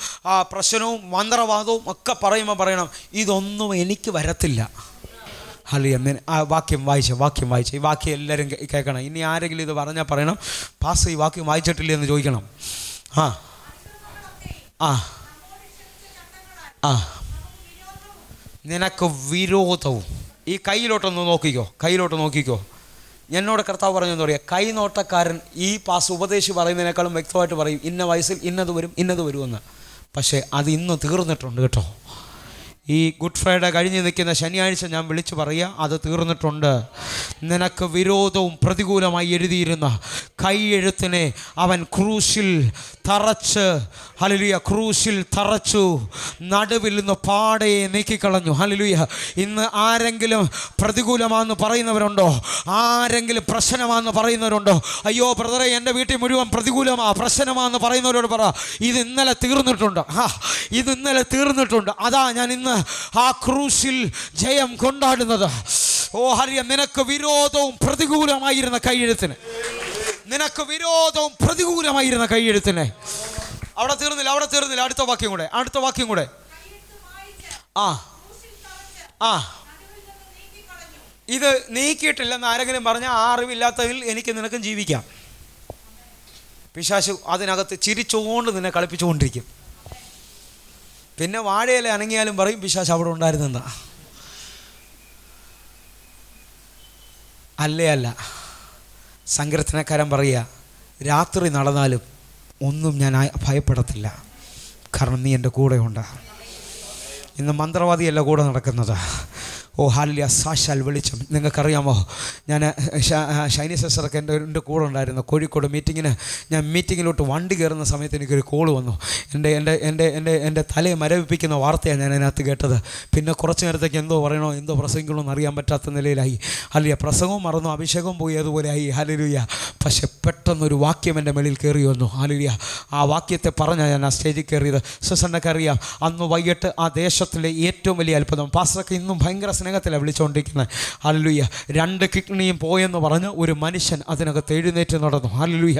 പ്രശ്നവും മന്ത്രവാദവും ഒക്കെ പറയുമ്പോൾ പറയണം, ഇതൊന്നും എനിക്ക് വരത്തില്ല. ഹല്ലേലൂയ. വാക്യം വായിച്ച് ഈ വാക്യം എല്ലാവരും കേൾക്കണം. ഇനി ആരെങ്കിലും ഇത് പറഞ്ഞാൽ പറയണം, പാസ് ഈ വാക്യം വായിച്ചിട്ടില്ല എന്ന് ചോദിക്കണം. നിനക്ക് വിരോധവും. ഈ കയ്യിലോട്ടൊന്ന് നോക്കിക്കോ. എന്നോട് കർത്താവ് പറഞ്ഞെന്ന് പറയുക, കൈനോട്ടക്കാരൻ ഈ പാസ് ഉപദേശി പറയുന്നതിനേക്കാളും വ്യക്തമായിട്ട് പറയും, ഇന്ന വയസ്സിൽ ഇന്നത് വരുമെന്ന്. പക്ഷേ അത് ഇന്ന് തീർന്നിട്ടുണ്ട് കേട്ടോ. ഈ ഗുഡ് ഫ്രൈഡേ കഴിഞ്ഞ് നിൽക്കുന്ന ശനിയാഴ്ച ഞാൻ വിളിച്ചു പറയുക, അത് തീർന്നിട്ടുണ്ട്. നിനക്ക് വിരോധവും പ്രതികൂലമായി എഴുതിയിരുന്ന കൈയെഴുത്തിനെ അവൻ ക്രൂശിൽ തറച്ച്, ഹല്ലേലൂയ, ക്രൂശിൽ തറച്ചു, നടുവിൽ നിന്ന് പാടയെ നീക്കിക്കളഞ്ഞു. ഹല്ലേലൂയ. ഇന്ന് ആരെങ്കിലും പ്രതികൂലമാണെന്ന് പറയുന്നവരുണ്ടോ? ആരെങ്കിലും പ്രശ്നമാണെന്ന് പറയുന്നവരുണ്ടോ? അയ്യോ ബ്രദറെ, എൻ്റെ വീട്ടിൽ മുഴുവൻ പ്രശ്നമാണെന്ന് പറയുന്നവരോട് പറ, ഇത് ഇന്നലെ തീർന്നിട്ടുണ്ട്. അതാ ഞാൻ ഇന്ന് ആ ക്രൂശിൽ ജയം കൊണ്ടാടുന്നത്. ഓ ഹല്ലേലൂയ. നിനക്ക് വിരോധവും പ്രതികൂലമായിരുന്ന കൈയെഴുത്തിന്, അവിടെ തീർന്നില്ല. അടുത്ത വാക്യം കൂടെ. ഇത് നീക്കിയിട്ടില്ലെന്ന് ആരെങ്കിലും പറഞ്ഞാൽ ആ അറിവില്ലാത്തതിൽ എനിക്ക് നിനക്കും ജീവിക്കാം. പിശാചു അതിനകത്ത് ചിരിച്ചുകൊണ്ട് നിന്നെ കളിപ്പിച്ചുകൊണ്ടിരിക്കും. പിന്നെ വാഴയില അനങ്ങിയാലും പറയും പിശാച് അവിടെ ഉണ്ടായിരുന്നെന്നാ. അല്ല, സങ്കീർത്തനക്കാരൻ പറയുക, രാത്രി നടന്നാലും ഒന്നും ഞാൻ ഭയപ്പെടത്തില്ല, കാരണം നീ എൻ്റെ കൂടെ ഉണ്ട്. ഇന്ന് മന്ത്രവാദിയല്ല കൂടെ നടക്കുന്നത്. ഓ ഹല്ലേലൂയ. സാക്ഷാൽ വെളിച്ചം. നിങ്ങൾക്കറിയാമോ, ഞാൻ ഷൈനി സിസ്റ്റർക്ക് എൻ്റെ കൂടെ ഉണ്ടായിരുന്നു കോഴിക്കോട് മീറ്റിങ്ങിന്. ഞാൻ മീറ്റിങ്ങിലോട്ട് വണ്ടി കയറുന്ന സമയത്ത് എനിക്കൊരു കോൾ വന്നു. എൻ്റെ തലയെ മരവിപ്പിക്കുന്ന വാർത്തയാണ് ഞാൻ അതിനകത്ത് കേട്ടത്. പിന്നെ കുറച്ച് നേരത്തേക്ക് എന്തോ പ്രസംഗിക്കണമെന്ന് അറിയാൻ പറ്റാത്ത നിലയിലായി. ഹല്ലേലൂയ. പ്രസംഗവും മറന്നു, അഭിഷേകം പോയി, അതുപോലെ ആയി. ഹല്ലേലൂയ. പക്ഷെ പെട്ടെന്നൊരു വാക്യം എൻ്റെ മേളിൽ കയറി വന്നു. ഹല്ലേലൂയ. ആ വാക്യത്തെ പറഞ്ഞാൽ ഞാൻ ആ സ്റ്റേജിൽ കയറിയത്. സിസ്റ്ററിനൊക്കെ അറിയാം, അന്ന് വൈകിട്ട് ആ ദേശത്തിലെ ഏറ്റവും വലിയ അത്ഭുതം. പാസ്റ്ററൊക്കെ ഇന്നും ഭയങ്കര സ്നേഹത്തിലാണ് വിളിച്ചുകൊണ്ടിരിക്കുന്നത്. ഹല്ലേലൂയ. 2 കിഡ്നിയും പോയെന്ന് പറഞ്ഞ് ഒരു മനുഷ്യൻ അതിനകത്ത് എഴുന്നേറ്റ് നടന്നു. ഹല്ലേലൂയ.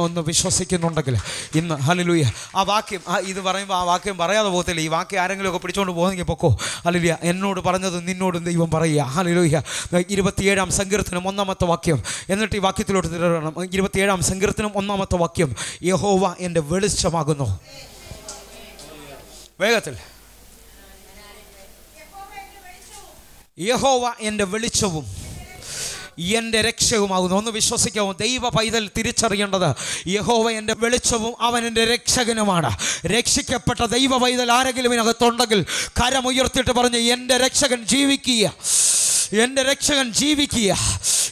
ഒന്ന് വിശ്വസിക്കുന്നുണ്ടെങ്കിൽ ഇന്ന് ഹല്ലേലൂയ. ആ വാക്യം ഇത് പറയുമ്പോൾ ആ വാക്യം പറയാതെ പോകത്തില്ല. ഈ വാക്യം ആരെങ്കിലുമൊക്കെ പിടിച്ചുകൊണ്ട് പോകുന്നെങ്കിൽ പൊക്കോ. ഹല്ലേലൂയ. എന്നോട് പറഞ്ഞത് നിന്നോടും ദൈവം പറയുക. ഹല്ലേലൂയ. 27-ാം സങ്കീർത്തനം 1-ാമത്തെ വാക്യം. എന്നിട്ട് ഈ വാക്യത്തിലോട്ട് തിരയണം. 27-ാം സങ്കീർത്തനം 1-ാമത്തെ വാക്യം. യഹോവ എൻ്റെ വെളിച്ചമാകുന്നു. വേഗത്തിൽ. യഹോവ എൻ്റെ വെളിച്ചവും എൻ്റെ രക്ഷകവുമാകുന്നു. ഒന്ന് വിശ്വസിക്കാമോ? ദൈവ പൈതൽ തിരിച്ചറിയേണ്ടത്, യഹോവ എൻ്റെ വെളിച്ചവും അവൻ എൻ്റെ രക്ഷകനുമാണ്. രക്ഷിക്കപ്പെട്ട ദൈവ പൈതൽ ആരെങ്കിലും ഇതിനകത്തുണ്ടെങ്കിൽ കരമുയർത്തിയിട്ട് പറഞ്ഞ്, എൻ്റെ രക്ഷകൻ ജീവിക്കുക.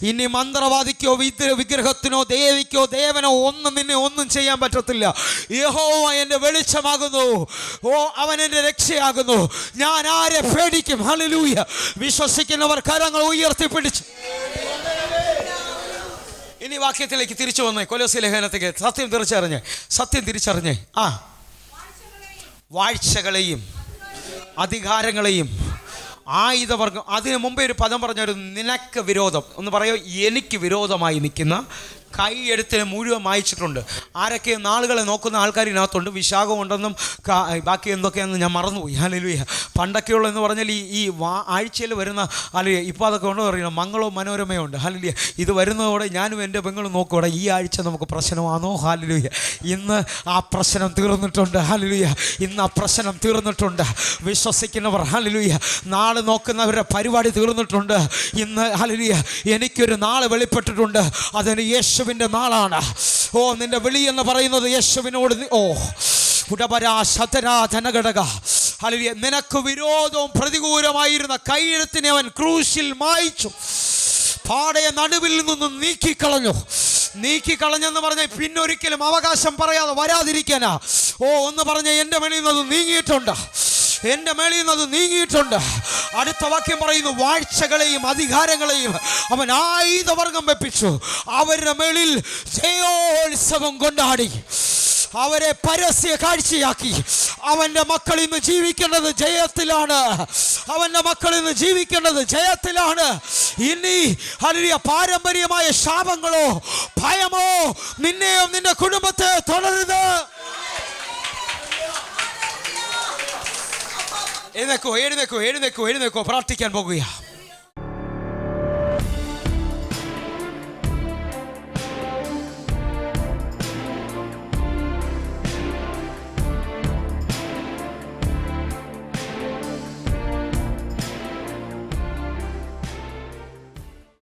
ഇനി മന്ത്രവാദിക്കോ വിഗ്രഹത്തിനോ ദേവിക്കോ ദേവനോ നിന്നെ ഒന്നും ചെയ്യാൻ പറ്റത്തില്ല. യഹോവ എൻ്റെ വെളിച്ചമാകുന്നു. ഓ അവൻ എൻ്റെ രക്ഷയാകുന്നു. ഞാൻ ആരെ പേടിക്കും? ഹല്ലേലൂയ. വിശ്വസിക്കുന്നവർ കരങ്ങൾ ഉയർത്തിപ്പിടിച്ച് ഇനി വാക്യത്തിലേക്ക് തിരിച്ചു വന്നേ. കൊലോസ്യ ലേഖനത്തിലേക്ക് സത്യം തിരിച്ചറിഞ്ഞേ. വാഴ്ചകളെയും അധികാരങ്ങളെയും ആയുധവർഗം. അതിന് മുമ്പേ ഒരു പദം പറഞ്ഞായിരുന്നു, നിനക്ക് വിരോധം. ഒന്ന് പറയോ, എനിക്ക് വിരോധമായി നിൽക്കുന്ന കൈയെഴുത്തിന് മുഴുവൻ വായിച്ചിട്ടുണ്ട്. ആരൊക്കെ നാളുകളെ നോക്കുന്ന ആൾക്കാരിനകത്തുണ്ട്. വിശാഖമുണ്ടെന്നും ബാക്കി എന്തൊക്കെയാണെന്ന് ഞാൻ മറന്നുപോയി. ഹല്ലേലൂയ. പണ്ടൊക്കെയുള്ള എന്ന് പറഞ്ഞാൽ ഈ ആഴ്ചയിൽ വരുന്ന ഹല്ലേലൂയ. ഇപ്പോൾ അതൊക്കെ ഉണ്ടോ അറിയണം, മംഗളവും മനോരമയും ഉണ്ട്. ഹല്ലേലൂയ. ഇത് വരുന്നതോടെ ഞാനും എൻ്റെ പെങ്ങളും നോക്കൂടെ, ഈ ആഴ്ച നമുക്ക് പ്രശ്നമാണോ? ഹല്ലേലൂയ. ഇന്ന് ആ പ്രശ്നം തീർന്നിട്ടുണ്ട്. ഹല്ലേലൂയ. ഇന്ന് ആ പ്രശ്നം തീർന്നിട്ടുണ്ട്. വിശ്വസിക്കുന്നവർ ഹല്ലേലൂയ. നാളെ നോക്കുന്നവരുടെ പരിപാടി തീർന്നിട്ടുണ്ട്. ഇന്ന് ഹല്ലേലൂയ എനിക്കൊരു നാളെ വെളിപ്പെട്ടിട്ടുണ്ട്. അതിന് യേശുവിൻ്റെ നാളാണ്. ഓ നിന്റെ വിളി എന്ന് പറയുന്നത് യേശുവിനോട്. ഹല്ലേലൂയ. നിനക്ക് വിരോധവും പ്രതികൂലമായിരുന്ന കൈയെഴുത്തിനെ അവൻ ക്രൂശിൽ മായിച്ചു, പാടയെ നടുവിൽ നിന്നും നീക്കിക്കളഞ്ഞെന്ന് പറഞ്ഞ പിന്നൊരിക്കലും അവകാശം പറയാതെ വരാതിരിക്കാനാ. ഓ ഒന്ന് പറഞ്ഞ എൻ്റെ മേളിൽ നിന്ന് നീങ്ങിയിട്ടുണ്ട്. എൻ്റെ മേളിൽ നിന്ന് അത് നീങ്ങിയിട്ടുണ്ട്. അടുത്ത വാക്യം പറയുന്നു, വാഴ്ചകളെയും അധികാരങ്ങളെയും അവൻ ആയുധവർഗം വെപ്പിച്ചു. അവരുടെ മേളിൽ ജയോത്സവം കൊണ്ടാടി, അവരെ പരസ്യ കാഴ്ചയാക്കി. അവൻ്റെ മക്കൾ ഇന്ന് ജീവിക്കേണ്ടത് ജയത്തിലാണ്. അവൻ്റെ മക്കൾ ഇന്ന് ജീവിക്കേണ്ടത് ജയത്തിലാണ്. ഇനി ഹല്ലേലൂയ പാരമ്പര്യമായ ശാപങ്ങളോ ഭയമോ നിന്നെയോ നിന്റെ കുടുംബത്തെ തുടരുത്. എഴുന്നേക്കോ പ്രാർത്ഥിക്കാൻ പോകുക.